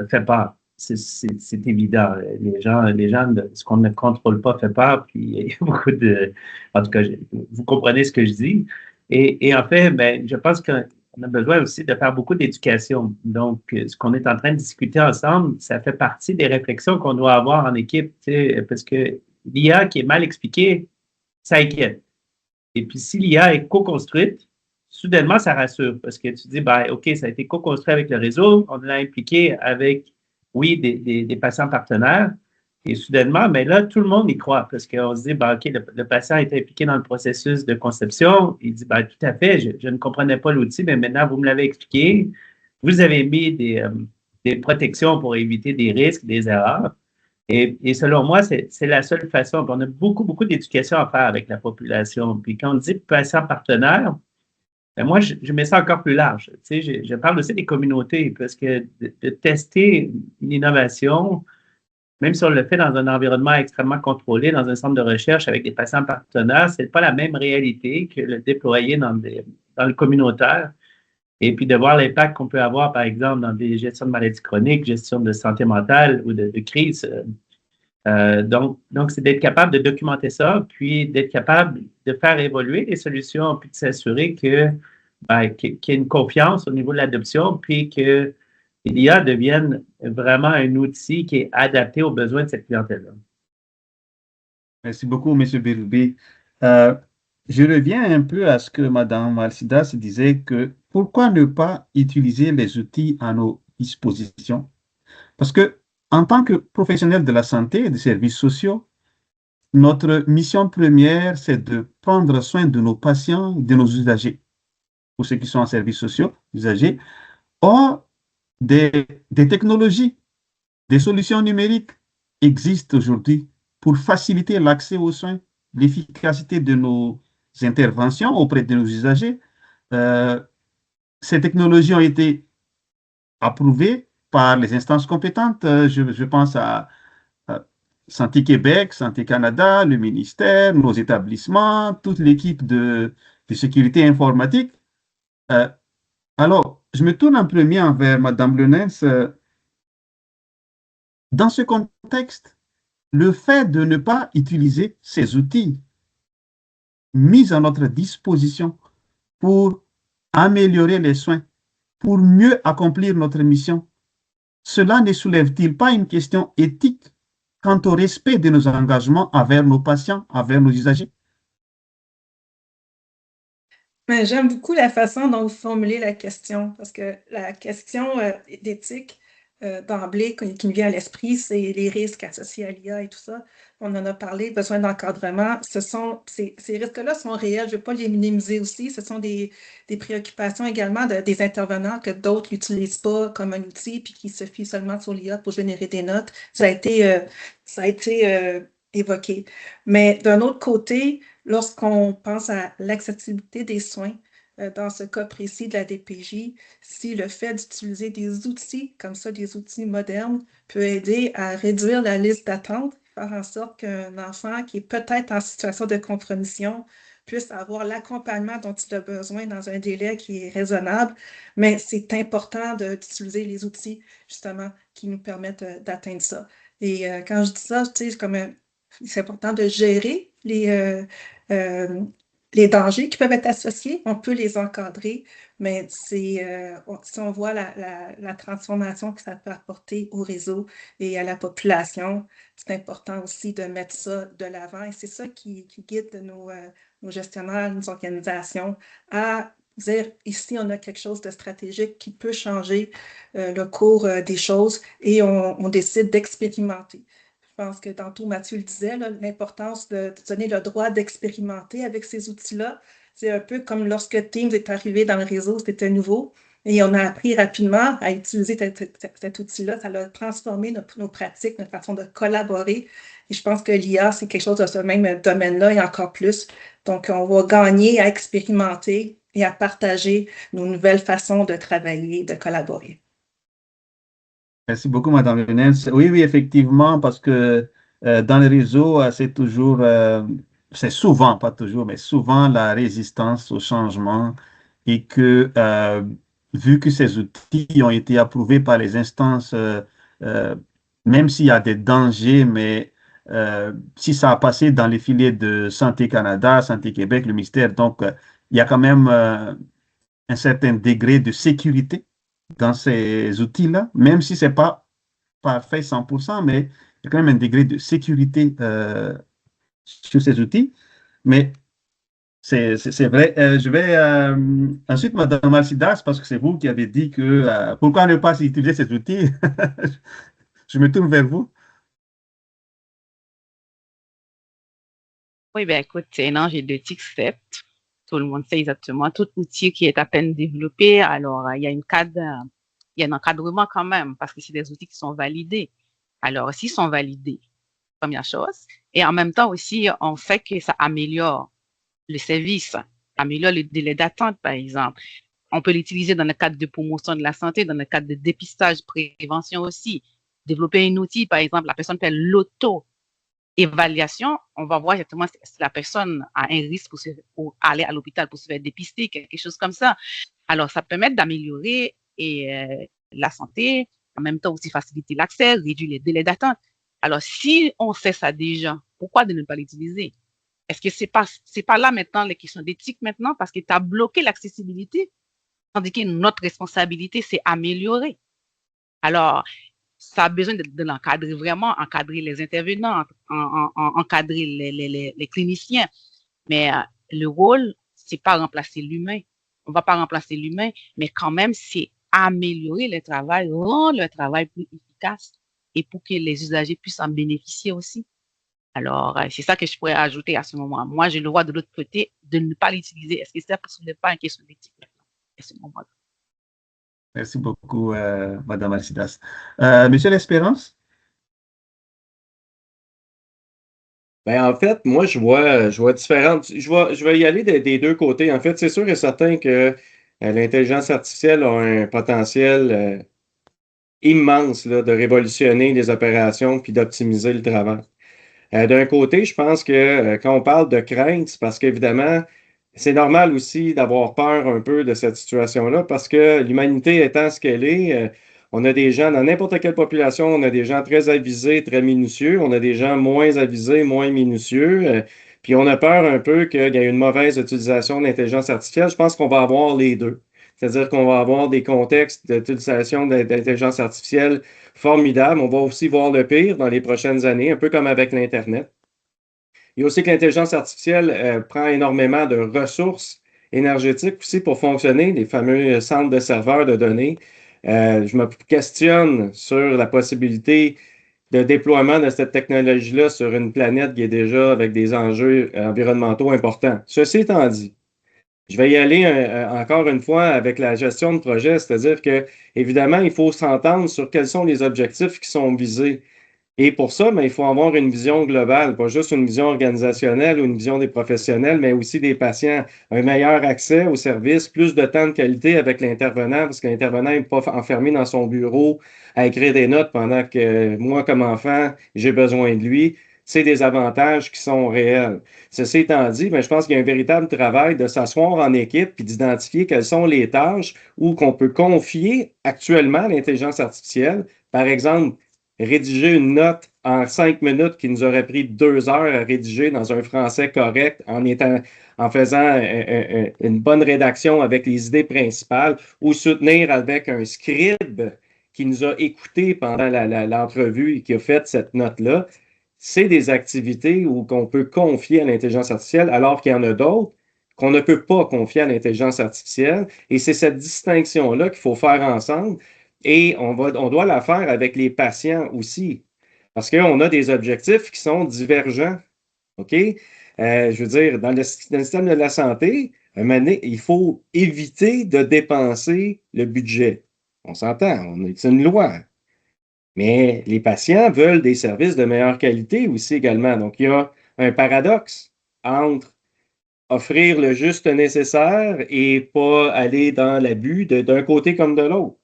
fait peur. C'est évident. Les gens, ce qu'on ne contrôle pas fait peur. Puis il y a beaucoup de... En tout cas, vous comprenez ce que je dis. Et en fait, ben, je pense qu'on a besoin aussi de faire beaucoup d'éducation. Donc, ce qu'on est en train de discuter ensemble, ça fait partie des réflexions qu'on doit avoir en équipe, parce que l'IA qui est mal expliquée, ça inquiète. Et puis, si l'IA est co-construite, soudainement, ça rassure parce que tu dis, ben, OK, ça a été co-construit avec le réseau, on l'a impliqué avec, oui, des patients partenaires. Et soudainement, mais là, tout le monde y croit parce qu'on se dit, ben, OK, le patient est impliqué dans le processus de conception. Il dit, ben, tout à fait, je ne comprenais pas l'outil, mais maintenant, vous me l'avez expliqué. Vous avez mis des protections pour éviter des risques, des erreurs. Et selon moi, c'est la seule façon. On a beaucoup, beaucoup d'éducation à faire avec la population. Puis quand on dit patient partenaire, ben moi, je mets ça encore plus large. Tu sais, je parle aussi des communautés parce que de tester une innovation, même si on le fait dans un environnement extrêmement contrôlé, dans un centre de recherche avec des patients partenaires, c'est pas la même réalité que le déployer dans le communautaire. Et puis de voir l'impact qu'on peut avoir, par exemple, dans des gestions de maladies chroniques, gestion de santé mentale ou de crise Donc, c'est d'être capable de documenter ça, puis d'être capable de faire évoluer les solutions, puis de s'assurer qu'il y ait une confiance au niveau de l'adoption, puis que l'IA devienne vraiment un outil qui est adapté aux besoins de cette clientèle-là. Merci beaucoup, M. Birubé. Euh, je reviens un peu à ce que Mme Alcidas disait que pourquoi ne pas utiliser les outils à nos dispositions? Parce que en tant que professionnel de la santé et des services sociaux, notre mission première, c'est de prendre soin de nos patients, de nos usagers, pour ceux qui sont en services sociaux, usagers. Or, des technologies, des solutions numériques existent aujourd'hui pour faciliter l'accès aux soins, l'efficacité de nos interventions auprès de nos usagers. Euh, Ces technologies ont été approuvées par les instances compétentes. Je pense à Santé Québec, Santé Canada, le ministère, nos établissements, toute l'équipe de sécurité informatique. Euh, alors, je me tourne en premier envers Mme Lenens. Dans ce contexte, le fait de ne pas utiliser ces outils mis à notre disposition pour améliorer les soins, pour mieux accomplir notre mission, cela ne soulève-t-il pas une question éthique quant au respect de nos engagements envers nos patients, envers nos usagers? Mais j'aime beaucoup la façon dont vous formulez la question, parce que la question d'éthique d'emblée qui me vient à l'esprit, c'est les risques associés à l'IA et tout ça. On en a parlé, besoin d'encadrement. Ces risques-là sont réels, je ne vais pas les minimiser aussi. Ce sont des préoccupations également des intervenants que d'autres n'utilisent pas comme un outil puis qui se fient seulement sur l'IA pour générer des notes. Ça a été évoqué. Mais d'un autre côté, lorsqu'on pense à l'accessibilité des soins, dans ce cas précis de la DPJ, si le fait d'utiliser des outils comme ça, des outils modernes, peut aider à réduire la liste d'attente, faire en sorte qu'un enfant qui est peut-être en situation de compromission puisse avoir l'accompagnement dont il a besoin dans un délai qui est raisonnable, mais c'est important d'utiliser les outils, justement, qui nous permettent d'atteindre ça. Et quand je dis ça, tu sais, c'est important de gérer les dangers qui peuvent être associés. On peut les encadrer, mais si on voit la transformation que ça peut apporter au réseau et à la population, c'est important aussi de mettre ça de l'avant. Et c'est ça qui guide nos gestionnaires, nos organisations à dire ici, on a quelque chose de stratégique qui peut changer le cours des choses et on décide d'expérimenter. Je pense que tantôt Mathieu le disait, l'importance de donner le droit d'expérimenter avec ces outils-là. C'est un peu comme lorsque Teams est arrivé dans le réseau, c'était nouveau. Et on a appris rapidement à utiliser cet outil-là. Ça a transformé nos pratiques, notre façon de collaborer. Et je pense que l'IA, c'est quelque chose de ce même domaine-là et encore plus. Donc, on va gagner à expérimenter et à partager nos nouvelles façons de travailler, de collaborer. Merci beaucoup, Mme Lenens. Oui, oui, effectivement, parce que dans les réseaux, c'est souvent, pas toujours, mais souvent la résistance au changement et que, vu que ces outils ont été approuvés par les instances, euh, même s'il y a des dangers, mais si ça a passé dans les filets de Santé Canada, Santé Québec, le ministère, donc il y a quand même un certain degré de sécurité dans ces outils-là, même si ce n'est pas parfait 100%, mais il y a quand même un degré de sécurité sur ces outils. Mais c'est vrai. Je vais ensuite, Mme Alcidas, parce que c'est vous qui avez dit que pourquoi ne pas utiliser ces outils? Je me tourne vers vous. Oui, ben écoute, c'est un enjeu de TIC-7. Tout le monde sait exactement. Tout outil qui est à peine développé, alors il y a il y a un encadrement quand même, parce que c'est des outils qui sont validés. Alors, s'ils sont validés, première chose, et en même temps aussi, on sait que ça améliore le service, améliore le délai d'attente, par exemple. On peut l'utiliser dans le cadre de promotion de la santé, dans le cadre de dépistage, prévention aussi. Développer un outil, par exemple, la personne fait l'auto-évaluation, on va voir exactement si la personne a un risque pour aller à l'hôpital pour se faire dépister, quelque chose comme ça. Alors, ça permet d'améliorer la santé, en même temps aussi faciliter l'accès, réduire les délais d'attente. Alors, si on sait ça déjà, pourquoi de ne pas l'utiliser? Est-ce que c'est pas là maintenant les questions d'éthique maintenant parce que tu as bloqué l'accessibilité, tandis que notre responsabilité, c'est améliorer. Alors, ça a besoin de l'encadrer vraiment, encadrer les intervenants, encadrer les cliniciens. Mais le rôle, c'est pas remplacer l'humain. On va pas remplacer l'humain, mais quand même, c'est améliorer le travail, rendre le travail plus efficace et pour que les usagers puissent en bénéficier aussi. Alors, c'est ça que je pourrais ajouter à ce moment. Moi, je le vois de l'autre côté, de ne pas l'utiliser. Est-ce que ça ne pas une question d'éthique à ce moment-là? Merci beaucoup, Madame Alcidas. Monsieur L'Espérance? Ben, en fait, moi, je vois différentes. Je vais y aller des deux côtés. En fait, c'est sûr et certain que l'intelligence artificielle a un potentiel immense là, de révolutionner les opérations puis d'optimiser le travail. D'un côté, je pense que quand on parle de crainte, c'est parce qu'évidemment, c'est normal aussi d'avoir peur un peu de cette situation-là parce que l'humanité étant ce qu'elle est, on a des gens dans n'importe quelle population, on a des gens très avisés, très minutieux, on a des gens moins avisés, moins minutieux, puis on a peur un peu qu'il y ait une mauvaise utilisation de l'intelligence artificielle. Je pense qu'on va avoir les deux. C'est-à-dire qu'on va avoir des contextes d'utilisation d'intelligence artificielle formidables. On va aussi voir le pire dans les prochaines années, un peu comme avec l'Internet. Il y a aussi que l'intelligence artificielle prend énormément de ressources énergétiques aussi pour fonctionner, les fameux centres de serveurs de données. Je me questionne sur la possibilité de déploiement de cette technologie-là sur une planète qui est déjà avec des enjeux environnementaux importants. Ceci étant dit, je vais y aller encore une fois avec la gestion de projet, c'est-à-dire que, évidemment, il faut s'entendre sur quels sont les objectifs qui sont visés. Et pour ça, il faut avoir une vision globale, pas juste une vision organisationnelle ou une vision des professionnels, mais aussi des patients. Un meilleur accès aux services, plus de temps de qualité avec l'intervenant, parce que l'intervenant n'est pas enfermé dans son bureau à écrire des notes pendant que moi, comme enfant, j'ai besoin de lui. C'est des avantages qui sont réels. Ceci étant dit, je pense qu'il y a un véritable travail de s'asseoir en équipe puis d'identifier quelles sont les tâches ou qu'on peut confier actuellement à l'intelligence artificielle. Par exemple, rédiger une note en 5 minutes qui nous aurait pris 2 heures à rédiger dans un français correct en faisant une bonne rédaction avec les idées principales ou soutenir avec un scribe qui nous a écoutés pendant l'entrevue et qui a fait cette note-là. C'est des activités qu'on peut confier à l'intelligence artificielle alors qu'il y en a d'autres qu'on ne peut pas confier à l'intelligence artificielle. Et c'est cette distinction-là qu'il faut faire ensemble. Et on doit la faire avec les patients aussi, parce qu'on a des objectifs qui sont divergents. OK? Je veux dire, dans le système de la santé, il faut éviter de dépenser le budget. On s'entend, c'est une loi. Mais les patients veulent des services de meilleure qualité aussi également. Donc, il y a un paradoxe entre offrir le juste nécessaire et pas aller dans l'abus d'un côté comme de l'autre.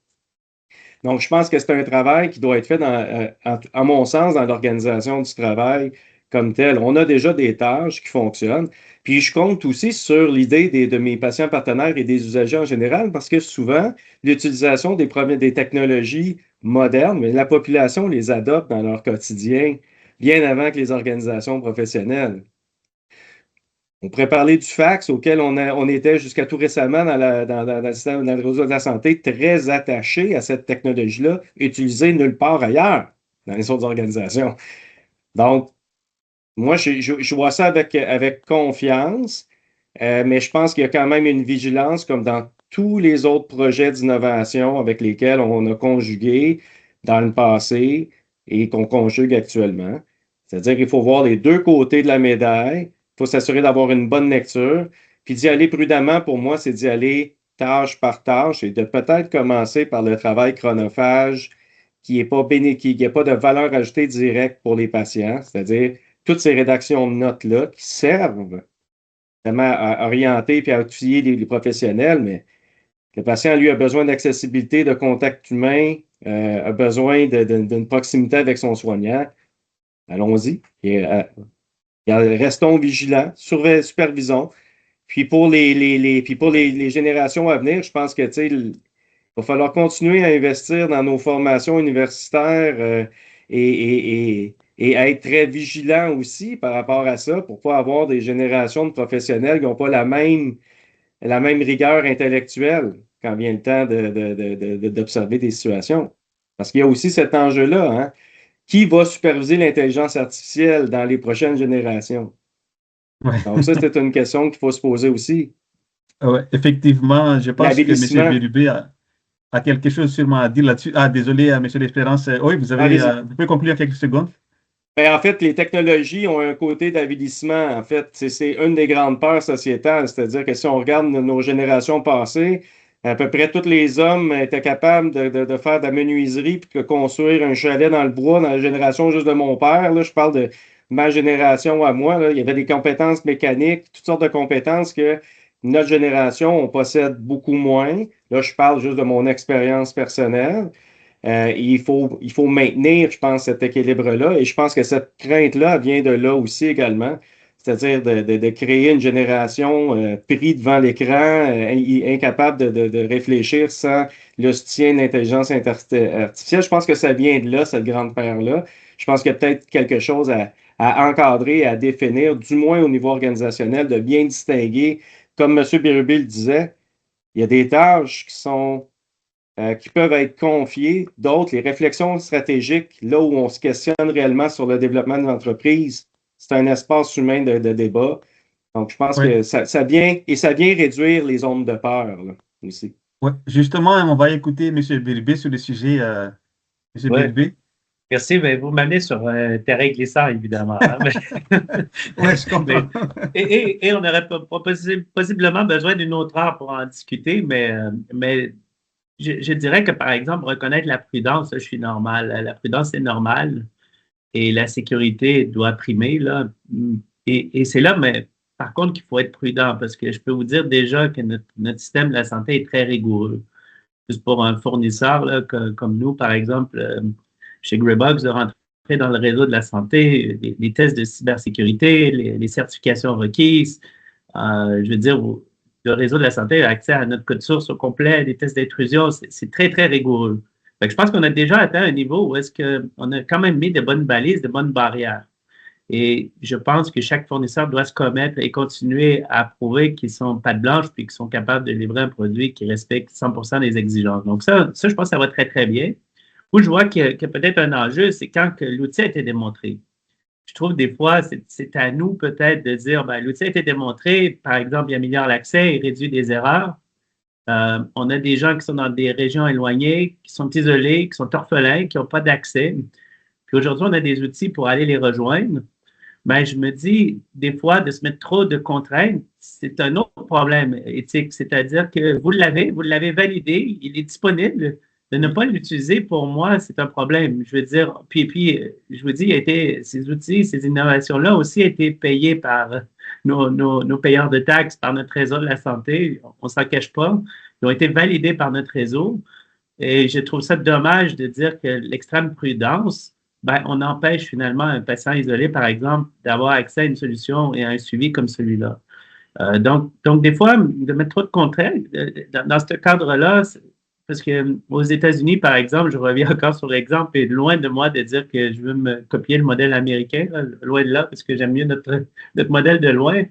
Donc, je pense que c'est un travail qui doit être fait, à mon sens, dans l'organisation du travail comme tel. On a déjà des tâches qui fonctionnent. Puis, je compte aussi sur l'idée de mes patients partenaires et des usagers en général, parce que souvent, l'utilisation des technologies modernes, mais la population les adopte dans leur quotidien bien avant que les organisations professionnelles. On pourrait parler du fax auquel on était jusqu'à tout récemment dans le système dans le réseau de la santé très attaché à cette technologie-là, utilisée nulle part ailleurs dans les autres organisations. Donc, moi, je vois ça avec confiance, mais je pense qu'il y a quand même une vigilance comme dans tous les autres projets d'innovation avec lesquels on a conjugué dans le passé et qu'on conjugue actuellement. C'est-à-dire qu'il faut voir les deux côtés de la médaille. Il faut s'assurer d'avoir une bonne lecture. Puis d'y aller prudemment, pour moi, c'est d'y aller tâche par tâche et de peut-être commencer par le travail chronophage qui n'est pas qui n'a pas de valeur ajoutée directe pour les patients, c'est-à-dire toutes ces rédactions de notes-là qui servent vraiment à orienter et à outiller les professionnels, mais le patient, lui, a besoin d'accessibilité, de contact humain, a besoin d'une proximité avec son soignant. Allons-y. Restons vigilants, supervisons. Puis pour les générations à venir, je pense que il va falloir continuer à investir dans nos formations universitaires et et être très vigilant aussi par rapport à ça pour pas avoir des générations de professionnels qui n'ont pas la même rigueur intellectuelle quand vient le temps d'observer des situations. Parce qu'il y a aussi cet enjeu-là, hein? Qui va superviser l'intelligence artificielle dans les prochaines générations? Ouais. Donc ça, c'est une question qu'il faut se poser aussi. Ouais, effectivement, je pense que M. L'avilissement. Bérubé a quelque chose sûrement à dire là-dessus. Ah, désolé, M. L'Espérance. Oui, vous pouvez conclure en quelques secondes. Ben, en fait, les technologies ont un côté d'avilissement. En fait, c'est une des grandes peurs sociétales. C'est-à-dire que si on regarde nos générations passées, à peu près tous les hommes étaient capables de faire de la menuiserie puis de construire un chalet dans le bois dans la génération juste de mon père. Là, je parle de ma génération à moi. Là. Il y avait des compétences mécaniques, toutes sortes de compétences que notre génération, on possède beaucoup moins. Là, je parle juste de mon expérience personnelle. Il faut maintenir, je pense, cet équilibre-là. Et je pense que cette crainte-là vient de là aussi également. C'est-à-dire de créer une génération pris devant l'écran, incapable de réfléchir sans le soutien de l'intelligence artificielle. Je pense que ça vient de là, cette grande paire-là. Je pense qu'il y a peut-être quelque chose à encadrer, à définir, du moins au niveau organisationnel, de bien distinguer. Comme M. Bérubé le disait, il y a des tâches qui peuvent être confiées, d'autres, les réflexions stratégiques, là où on se questionne réellement sur le développement de l'entreprise, c'est un espace humain de débat. Donc, je pense que ça vient réduire les zones de peur là, aussi. Oui, justement, on va écouter M. Bérubé sur le sujet. M. Bérubé. Merci, mais vous m'amenez sur terrain glissant, évidemment. Hein, oui, je comprends. Et on aurait possiblement besoin d'une autre heure pour en discuter, mais je dirais que, par exemple, reconnaître la prudence, je suis normal. La prudence, c'est normal et la sécurité doit primer. Là. Et c'est là, mais par contre, qu'il faut être prudent parce que je peux vous dire déjà que notre système de la santé est très rigoureux. Juste pour un fournisseur là, comme nous, par exemple, chez Greybox, de rentrer dans le réseau de la santé, les tests de cybersécurité, les certifications requises. Je veux dire, le réseau de la santé a accès à notre code source au complet, des tests d'intrusion, c'est très, très rigoureux. Fait que je pense qu'on a déjà atteint un niveau où est-ce qu'on a quand même mis de bonnes balises, de bonnes barrières. Et je pense que chaque fournisseur doit se commettre et continuer à prouver qu'ils sont patte blanche puis qu'ils sont capables de livrer un produit qui respecte 100% des exigences. Donc ça, je pense que ça va très, très bien. Où je vois qu'il y a peut-être un enjeu, c'est quand que l'outil a été démontré. Je trouve des fois, c'est à nous peut-être de dire, ben, l'outil a été démontré, par exemple, il améliore l'accès, il réduit des erreurs. On a des gens qui sont dans des régions éloignées, qui sont isolés, qui sont orphelins, qui n'ont pas d'accès. Puis aujourd'hui, on a des outils pour aller les rejoindre. Ben, je me dis, des fois, de se mettre trop de contraintes, c'est un autre problème éthique. C'est-à-dire que vous l'avez validé, il est disponible. De ne pas l'utiliser, pour moi, c'est un problème. Je veux dire, puis je vous dis, ces outils, ces innovations-là aussi ont été payées par nos payeurs de taxes, par notre réseau de la santé. On ne s'en cache pas. Ils ont été validés par notre réseau. Et je trouve ça dommage de dire que l'extrême prudence, ben, on empêche finalement un patient isolé, par exemple, d'avoir accès à une solution et à un suivi comme celui-là. Donc, des fois, de mettre trop de contraintes dans ce cadre-là, parce qu'aux États-Unis, par exemple, je reviens encore sur l'exemple, et loin de moi de dire que je veux me copier le modèle américain, là, loin de là, parce que j'aime mieux notre modèle de loin.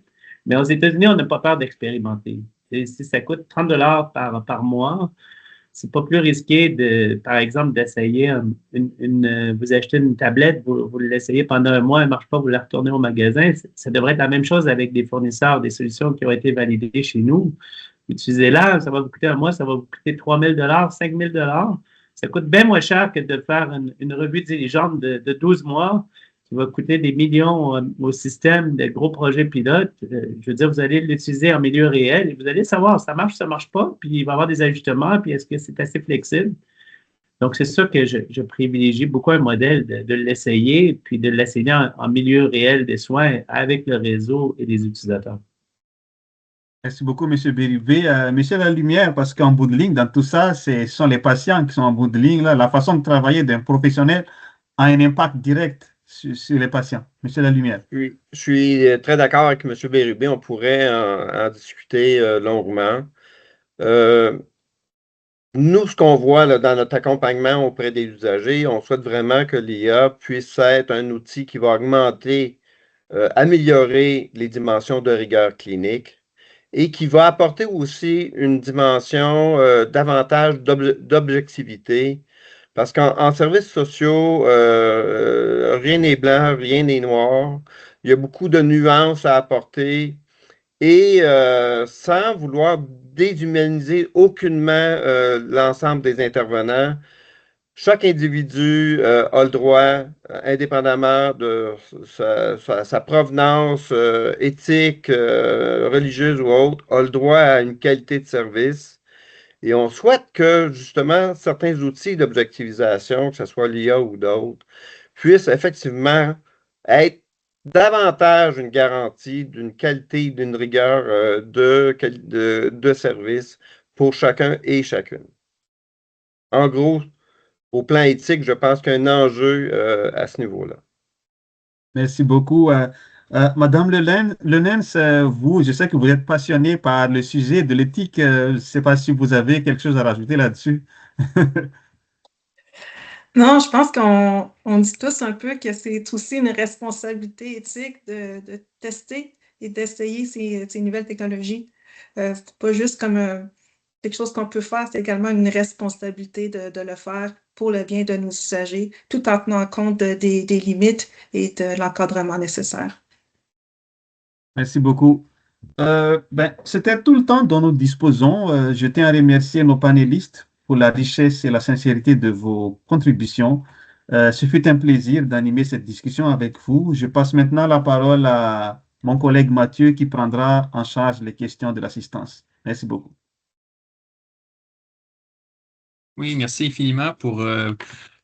Mais aux États-Unis, on n'a pas peur d'expérimenter. Et si ça coûte 30 $ par mois, c'est pas plus risqué par exemple, d'essayer vous achetez une tablette, vous l'essayez pendant un mois, elle ne marche pas, vous la retournez au magasin. Ça devrait être la même chose avec des fournisseurs, des solutions qui ont été validées chez nous. Utilisez-la, ça va vous coûter un mois, ça va vous coûter 3 000 $, 5 000 $. Ça coûte bien moins cher que de faire une revue diligente de 12 mois qui va coûter des millions au système de gros projets pilotes. Je veux dire, vous allez l'utiliser en milieu réel et vous allez savoir ça marche pas, puis il va y avoir des ajustements, puis est-ce que c'est assez flexible? Donc, c'est sûr que je privilégie beaucoup un modèle de l'essayer, puis de l'essayer en milieu réel des soins avec le réseau et les utilisateurs. Merci beaucoup, M. Bérubé. M. Lalumière, parce qu'en bout de ligne, dans tout ça, ce sont les patients qui sont en bout de ligne. Là. La façon de travailler d'un professionnel a un impact direct sur les patients. M. Lalumière. Je suis très d'accord avec M. Bérubé. On pourrait en discuter longuement. Nous, ce qu'on voit là, dans notre accompagnement auprès des usagers, on souhaite vraiment que l'IA puisse être un outil qui va augmenter, améliorer les dimensions de rigueur clinique et qui va apporter aussi une dimension davantage d'objectivité. Parce qu'en services sociaux, rien n'est blanc, rien n'est noir. Il y a beaucoup de nuances à apporter. Et sans vouloir déshumaniser aucunement l'ensemble des intervenants, chaque individu a le droit, indépendamment de sa provenance éthique, religieuse ou autre, a le droit à une qualité de service. Et on souhaite que, justement, certains outils d'objectivisation, que ce soit l'IA ou d'autres, puissent effectivement être davantage une garantie d'une qualité, d'une rigueur de service pour chacun et chacune. En gros, au plan éthique, je pense qu'il y a un enjeu à ce niveau-là. Merci beaucoup. Madame Lenens, vous, je sais que vous êtes passionnée par le sujet de l'éthique. Je ne sais pas si vous avez quelque chose à rajouter là-dessus. Non, je pense qu'on dit tous un peu que c'est aussi une responsabilité éthique de tester et d'essayer ces nouvelles technologies. C'est pas juste comme quelque chose qu'on peut faire, c'est également une responsabilité de le faire pour le bien de nos usagers, tout en tenant compte des limites et de l'encadrement nécessaire. Merci beaucoup. C'était tout le temps dont nous disposons. Je tiens à remercier nos panélistes pour la richesse et la sincérité de vos contributions. Ce fut un plaisir d'animer cette discussion avec vous. Je passe maintenant la parole à mon collègue Mathieu qui prendra en charge les questions de l'assistance. Merci beaucoup. Oui, merci infiniment pour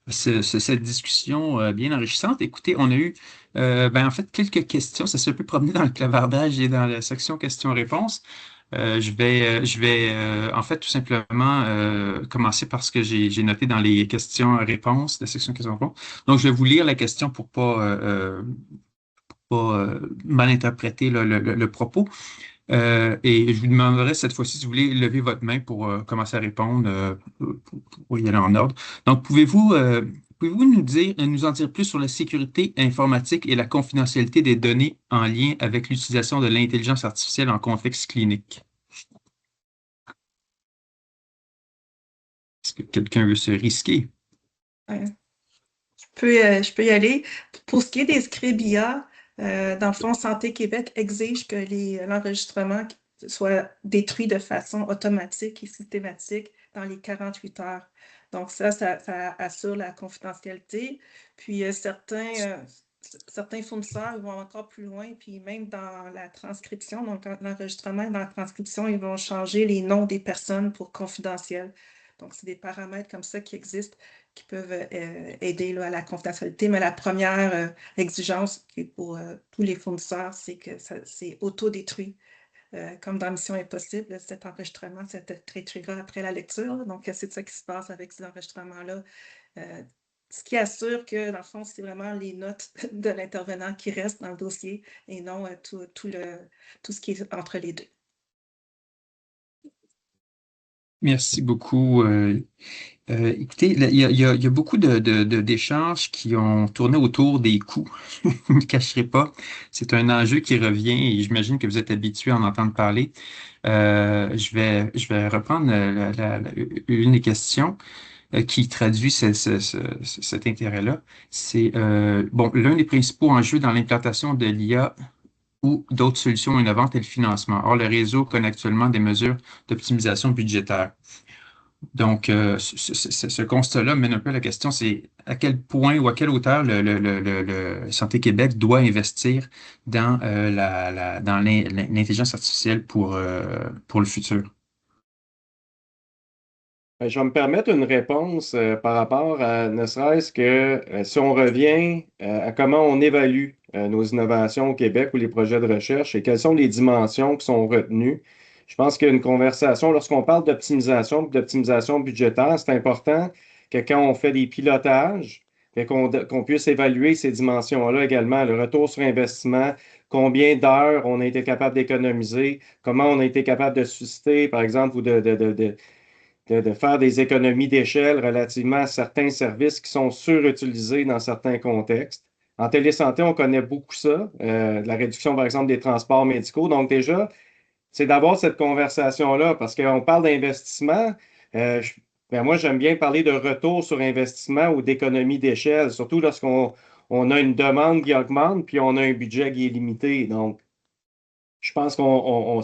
cette discussion bien enrichissante. Écoutez, on a eu en fait quelques questions. Ça s'est un peu promené dans le clavardage et dans la section questions-réponses. Je vais en fait tout simplement commencer par ce que j'ai noté dans les questions-réponses, la section questions-réponses. Donc, je vais vous lire la question pour pas mal interpréter là, le propos. Et je vous demanderai cette fois-ci si vous voulez lever votre main pour commencer à répondre, pour y aller en ordre. Donc, pouvez-vous nous en dire plus sur la sécurité informatique et la confidentialité des données en lien avec l'utilisation de l'intelligence artificielle en contexte clinique? Est-ce que quelqu'un veut se risquer? Ouais. Je peux y aller. Pour ce qui est des scripts IA, dans le fond, Santé Québec exige que l'enregistrement soit détruit de façon automatique et systématique dans les 48 heures. Donc ça assure la confidentialité. Puis certains fournisseurs vont encore plus loin, puis même dans la transcription, donc l'enregistrement et dans la transcription, ils vont changer les noms des personnes pour confidentiel. Donc, c'est des paramètres comme ça qui existent, qui peuvent aider là, à la confidentialité. Mais la première exigence qui est pour tous les fournisseurs, c'est que c'est autodétruit. Comme dans Mission Impossible, cet enregistrement, c'est détruira après la lecture. Donc, c'est ça qui se passe avec ces enregistrements-là. Ce qui assure que, dans le fond, c'est vraiment les notes de l'intervenant qui restent dans le dossier et non tout ce qui est entre les deux. Merci beaucoup. Écoutez, il y a beaucoup d'échanges qui ont tourné autour des coûts. Je ne me cacherai pas. C'est un enjeu qui revient et j'imagine que vous êtes habitué à en entendre parler. Je vais reprendre une des questions qui traduit cet intérêt-là. C'est l'un des principaux enjeux dans l'implantation de l'IA ou d'autres solutions innovantes est le financement. Or, le réseau connaît actuellement des mesures d'optimisation budgétaire. Donc, ce constat-là mène un peu à la question, c'est à quel point ou à quelle hauteur le Santé Québec doit investir dans l'intelligence artificielle pour le futur. Je vais me permettre une réponse par rapport à ne serait-ce que si on revient à comment on évalue nos innovations au Québec ou les projets de recherche et quelles sont les dimensions qui sont retenues. Je pense qu'il y a une conversation, lorsqu'on parle d'optimisation budgétaire, c'est important que quand on fait des pilotages, qu'on puisse évaluer ces dimensions-là également, le retour sur investissement, combien d'heures on a été capable d'économiser, comment on a été capable de susciter, par exemple, ou de faire des économies d'échelle relativement à certains services qui sont surutilisés dans certains contextes. En télésanté, on connaît beaucoup ça, la réduction, par exemple, des transports médicaux. Donc, déjà, c'est d'avoir cette conversation-là, parce qu'on parle d'investissement. Moi, j'aime bien parler de retour sur investissement ou d'économie d'échelle, surtout lorsqu'on a une demande qui augmente, puis on a un budget qui est limité. Donc, je pense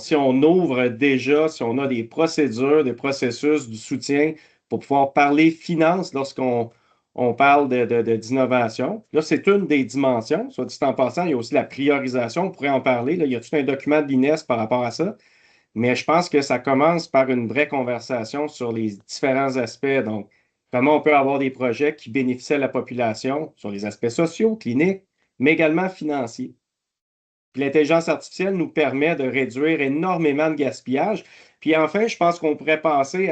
si on ouvre déjà, si on a des procédures, des processus, du soutien pour pouvoir parler finance lorsqu'on parle d'innovation. Là, c'est une des dimensions. Soit dit en passant, il y a aussi la priorisation. On pourrait en parler. Là, il y a tout un document de l'INES par rapport à ça. Mais je pense que ça commence par une vraie conversation sur les différents aspects. Donc, comment on peut avoir des projets qui bénéficient à la population sur les aspects sociaux, cliniques, mais également financiers. Puis l'intelligence artificielle nous permet de réduire énormément de gaspillage. Puis enfin, je pense qu'on pourrait passer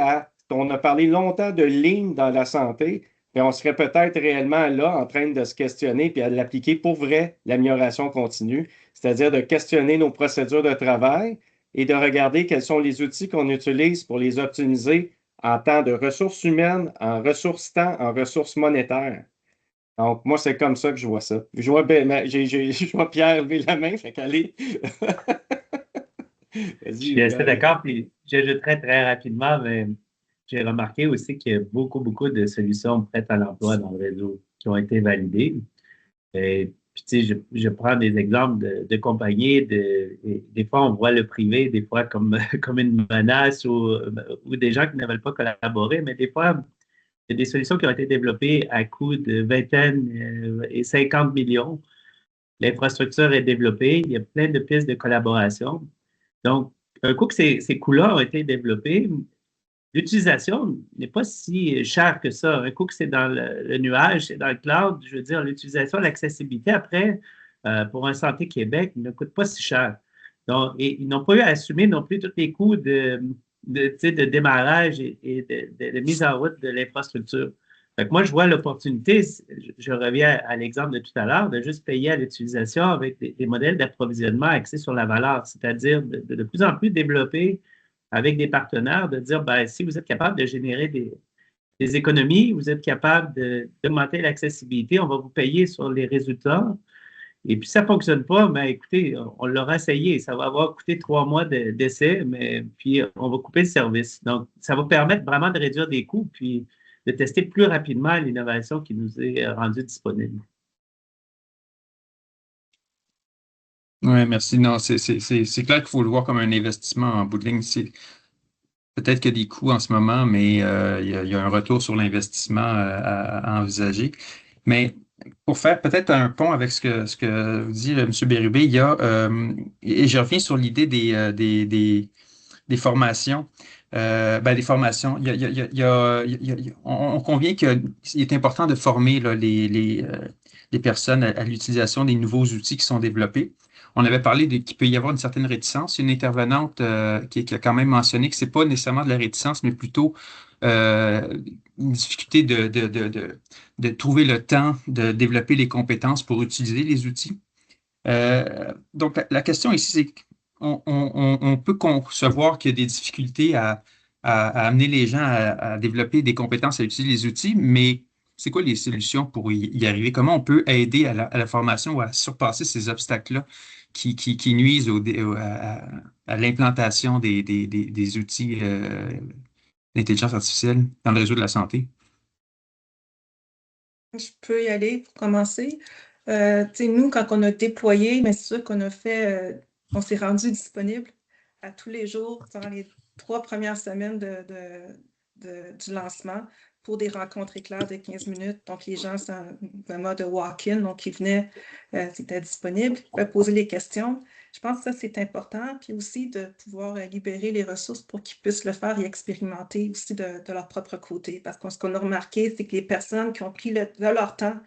on a parlé longtemps de ligne dans la santé, mais on serait peut-être réellement là en train de se questionner puis à l'appliquer pour vrai, l'amélioration continue, c'est-à-dire de questionner nos procédures de travail et de regarder quels sont les outils qu'on utilise pour les optimiser en temps de ressources humaines, en ressources temps, en ressources monétaires. Donc, moi, c'est comme ça que je vois ça. Je vois, je vois Pierre lever la main, fait qu'allez. Je suis assez d'accord, puis j'ajouterais très rapidement, mais j'ai remarqué aussi qu'il y a beaucoup de solutions prêtes à l'emploi dans le réseau qui ont été validées. Et, puis, tu sais, je prends des exemples de compagnies, et des fois, on voit le privé, des fois, comme une menace ou des gens qui ne veulent pas collaborer, mais des fois, il y a des solutions qui ont été développées à coût de vingtaines et 50 millions. L'infrastructure est développée, il y a plein de pistes de collaboration. Donc, un coup que ces coûts-là ont été développés, l'utilisation n'est pas si chère que ça. Un coup que c'est dans le nuage, c'est dans le cloud, je veux dire, l'utilisation, l'accessibilité après, pour un Santé Québec, ne coûte pas si cher. Donc, et ils n'ont pas eu à assumer non plus tous les coûts de démarrage et de mise en route de l'infrastructure. Fait que moi, je vois l'opportunité, je reviens à l'exemple de tout à l'heure, de juste payer à l'utilisation avec des modèles d'approvisionnement axés sur la valeur, c'est-à-dire de plus en plus développer avec des partenaires, de dire, ben, si vous êtes capable de générer des économies, vous êtes capable d'augmenter l'accessibilité, on va vous payer sur les résultats. Et puis, ça ne fonctionne pas, mais écoutez, on l'aura essayé. Ça va avoir coûté 3 mois d'essai, mais puis on va couper le service. Donc, ça va permettre vraiment de réduire des coûts, puis de tester plus rapidement l'innovation qui nous est rendue disponible. Oui, merci. Non, c'est clair qu'il faut le voir comme un investissement en bout de ligne. Peut-être qu'il y a des coûts en ce moment, mais il y a un retour sur l'investissement à envisager. Mais pour faire peut-être un pont avec ce que vous dit M. Bérubé, il y a, et je reviens sur l'idée des formations. Des formations. On convient qu'il est important de former là, les personnes à l'utilisation des nouveaux outils qui sont développés. On avait parlé qu'il peut y avoir une certaine réticence. Une intervenante qui a quand même mentionné que ce n'est pas nécessairement de la réticence, mais plutôt une difficulté de trouver le temps de développer les compétences pour utiliser les outils. Donc, la question ici, c'est qu'on peut concevoir qu'il y a des difficultés à amener les gens à développer des compétences à utiliser les outils, mais c'est quoi les solutions pour y arriver? Comment on peut aider à la formation ou à surpasser ces obstacles-là qui nuisent à l'implantation des outils d'intelligence artificielle dans le réseau de la santé? Je peux y aller pour commencer. Nous, quand on a déployé, mais c'est sûr qu'on a fait, on s'est rendu disponible à tous les jours dans les 3 premières semaines du lancement pour des rencontres éclairs de 15 minutes. Donc, les gens sont en mode walk-in, donc ils venaient, c'était disponible, ils pouvaient poser les questions. Je pense que ça, c'est important. Puis aussi de pouvoir libérer les ressources pour qu'ils puissent le faire et expérimenter aussi de leur propre côté. Parce que ce qu'on a remarqué, c'est que les personnes qui ont pris de leur temps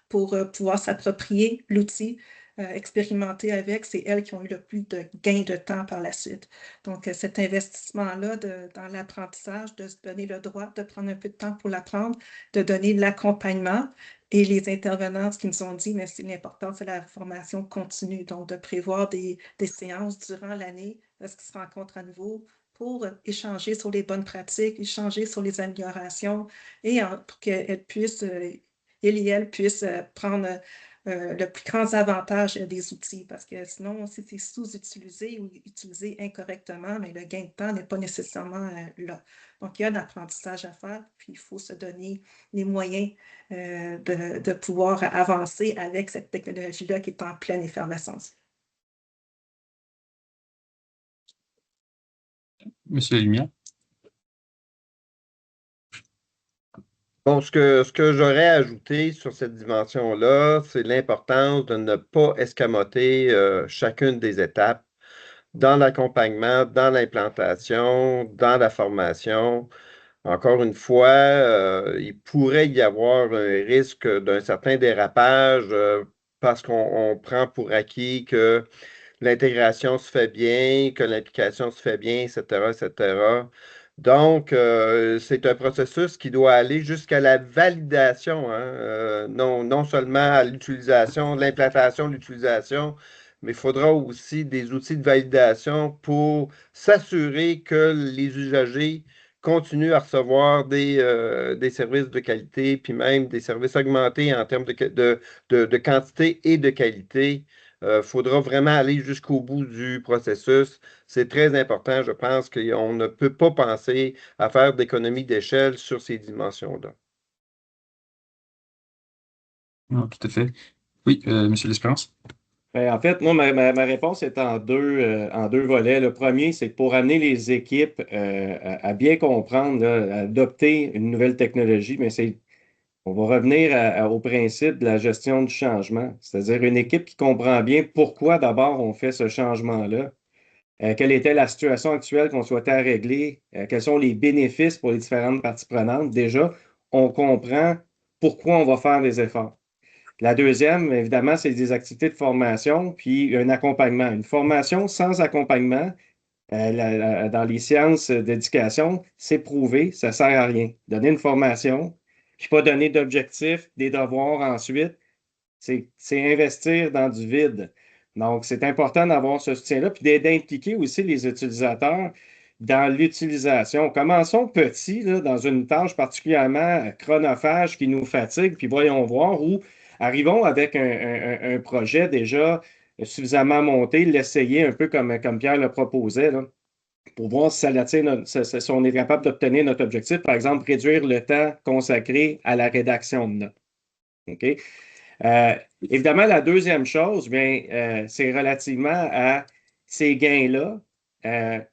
pour pouvoir s'approprier l'outil, expérimenter avec, c'est elles qui ont eu le plus de gains de temps par la suite. Donc, cet investissement-là dans l'apprentissage, de se donner le droit de prendre un peu de temps pour l'apprendre, de donner de l'accompagnement. Et les intervenants, ce qu'ils nous ont dit, mais c'est l'important, c'est la formation continue. Donc, de prévoir des séances durant l'année, parce qu'ils se rencontrent à nouveau, pour échanger sur les bonnes pratiques, échanger sur les améliorations et pour qu'elles puissent, il et elle puissent prendre le plus grand avantage des outils, parce que sinon, si c'est sous-utilisé ou utilisé incorrectement, mais le gain de temps n'est pas nécessairement là. Donc, il y a un apprentissage à faire, puis il faut se donner les moyens de pouvoir avancer avec cette technologie-là qui est en pleine effervescence. Monsieur Lumière. Bon, ce que j'aurais ajouté sur cette dimension-là, c'est l'importance de ne pas escamoter chacune des étapes dans l'accompagnement, dans l'implantation, dans la formation. Encore une fois, il pourrait y avoir un risque d'un certain dérapage parce qu'on prend pour acquis que l'intégration se fait bien, que l'implication se fait bien, etc., etc. Donc, c'est un processus qui doit aller jusqu'à la validation, hein, non seulement à l'utilisation, l'implantation, l'utilisation, mais il faudra aussi des outils de validation pour s'assurer que les usagers continuent à recevoir des services de qualité, puis même des services augmentés en termes de quantité et de qualité. Faudra vraiment aller jusqu'au bout du processus. C'est très important. Je pense qu'on ne peut pas penser à faire d'économies d'échelle sur ces dimensions-là. Non, tout à fait. Oui, Monsieur L'Espérance. Ben, en fait, moi, ma réponse est en deux volets. Le premier, c'est que pour amener les équipes à bien comprendre, là, à adopter une nouvelle technologie, mais on va revenir au principe de la gestion du changement, c'est-à-dire une équipe qui comprend bien pourquoi d'abord on fait ce changement-là, quelle était la situation actuelle qu'on souhaitait régler, quels sont les bénéfices pour les différentes parties prenantes. Déjà, on comprend pourquoi on va faire des efforts. La deuxième, évidemment, c'est des activités de formation, puis un accompagnement. Une formation sans accompagnement, dans les sciences d'éducation, c'est prouvé, ça ne sert à rien. Donner une formation, puis pas donner d'objectifs, des devoirs ensuite, c'est investir dans du vide. Donc, c'est important d'avoir ce soutien-là, puis d'impliquer aussi les utilisateurs dans l'utilisation. Commençons petit, là, dans une tâche particulièrement chronophage qui nous fatigue, puis voyons voir où arrivons avec un projet déjà suffisamment monté, l'essayer un peu comme Pierre le proposait, là, pour voir si si on est capable d'obtenir notre objectif, par exemple, réduire le temps consacré à la rédaction de notes. OK? Évidemment, la deuxième chose, bien, c'est relativement à ces gains-là.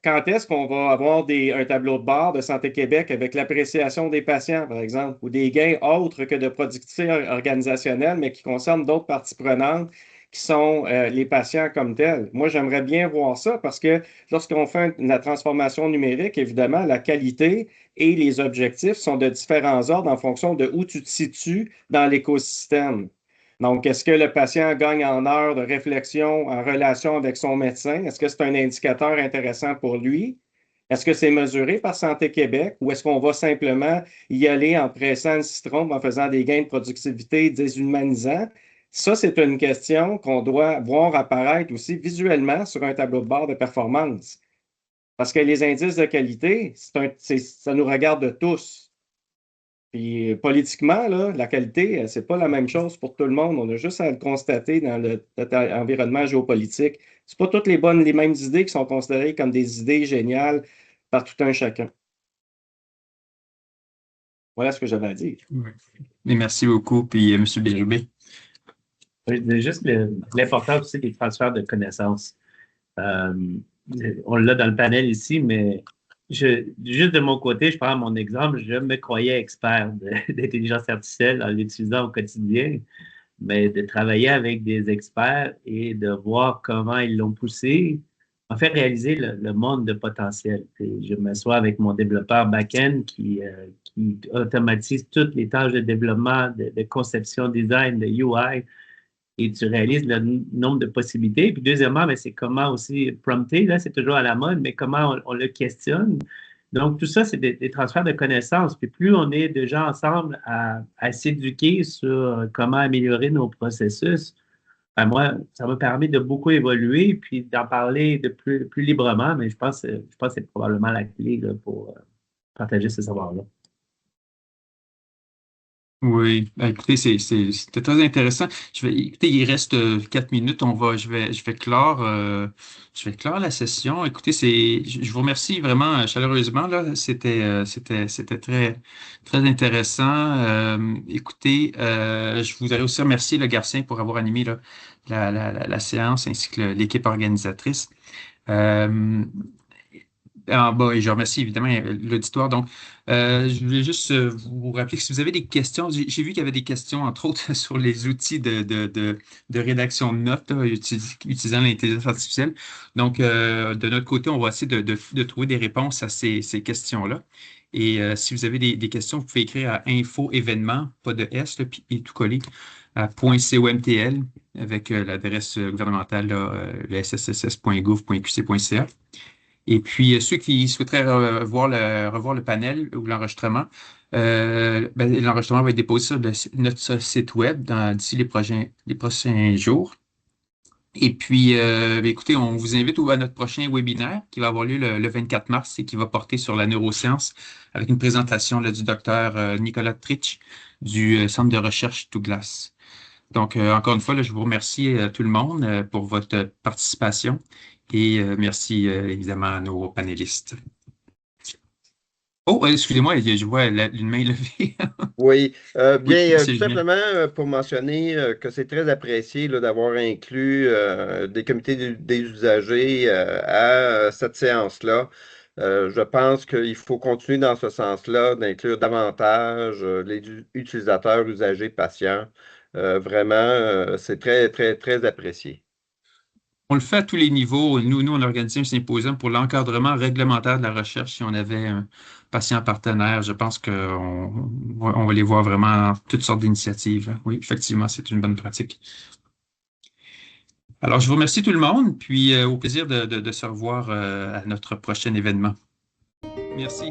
Quand est-ce qu'on va avoir un tableau de bord de Santé Québec avec l'appréciation des patients, par exemple, ou des gains autres que de productivité organisationnelle, mais qui concernent d'autres parties prenantes qui sont les patients comme tels. Moi, j'aimerais bien voir ça parce que lorsqu'on fait la transformation numérique, évidemment, la qualité et les objectifs sont de différents ordres en fonction de où tu te situes dans l'écosystème. Donc, est-ce que le patient gagne en heures de réflexion en relation avec son médecin? Est-ce que c'est un indicateur intéressant pour lui? Est-ce que c'est mesuré par Santé Québec ou est-ce qu'on va simplement y aller en pressant le citron, en faisant des gains de productivité déshumanisants? Ça, c'est une question qu'on doit voir apparaître aussi visuellement sur un tableau de bord de performance. Parce que les indices de qualité, ça nous regarde tous. Puis politiquement, là, la qualité, c'est pas la même chose pour tout le monde. On a juste à le constater dans notre environnement géopolitique. C'est pas toutes les mêmes idées qui sont considérées comme des idées géniales par tout un chacun. Voilà ce que j'avais à dire. Oui. Et merci beaucoup. Puis, M. Bérubé. Juste l'importance aussi des transferts de connaissances. On l'a dans le panel ici, mais juste de mon côté, je prends mon exemple, je me croyais expert d'intelligence artificielle en l'utilisant au quotidien, mais de travailler avec des experts et de voir comment ils l'ont poussé, en fait réaliser le monde de potentiel. Et je m'assois avec mon développeur back-end qui automatise toutes les tâches de développement, de conception, design, de UI, et tu réalises le nombre de possibilités. Puis deuxièmement, mais c'est comment aussi prompter, là, c'est toujours à la mode, mais comment on le questionne. Donc, tout ça, c'est des transferts de connaissances. Puis plus on est déjà ensemble à s'éduquer sur comment améliorer nos processus, Ben, moi, ça m'a permis de beaucoup évoluer puis d'en parler de plus librement, mais je pense que c'est probablement la clé là, pour partager ce savoir-là. Oui, ben, écoutez, c'était très intéressant. Écoutez, il reste 4 minutes. Je vais clore la session. Écoutez, je vous remercie vraiment chaleureusement là. C'était très intéressant. Écoutez, je voudrais aussi remercier le Garcien pour avoir animé là, la séance ainsi que l'équipe organisatrice. Euh, En bas, et je remercie évidemment l'auditoire. Donc, je voulais juste vous rappeler que si vous avez des questions, j'ai vu qu'il y avait des questions, entre autres, sur les outils de rédaction de notes là, utilisant l'intelligence artificielle. Donc, de notre côté, on va essayer de trouver des réponses à ces questions-là. Et si vous avez des questions, vous pouvez écrire à info événement, pas de S, là, puis et tout collé, à .comtl avec l'adresse gouvernementale, là, le sss.gouv.qc.ca. Et puis, ceux qui souhaiteraient revoir le panel ou l'enregistrement, l'enregistrement va être déposé sur notre site web d'ici les prochains jours. Et puis, écoutez, on vous invite à notre prochain webinaire qui va avoir lieu le 24 mars et qui va porter sur la neuroscience avec une présentation là, du docteur Nicolas Tritsch du Centre de recherche Douglas. Donc, encore une fois, là, je vous remercie tout le monde pour votre participation et merci évidemment à nos panélistes. Oh, excusez-moi, je vois une main levée. Oui, bien, Monsieur tout Julien. simplement pour mentionner que c'est très apprécié là, d'avoir inclus des comités des usagers à cette séance-là. Je pense qu'il faut continuer dans ce sens-là, d'inclure davantage les utilisateurs, usagers, patients. Vraiment, c'est très, très, très apprécié. On le fait à tous les niveaux. Nous, on a organisé un symposium pour l'encadrement réglementaire de la recherche. Si on avait un patient partenaire, je pense qu'on va les voir vraiment toutes sortes d'initiatives. Oui, effectivement, c'est une bonne pratique. Alors, je vous remercie tout le monde, puis au plaisir de se revoir à notre prochain événement. Merci.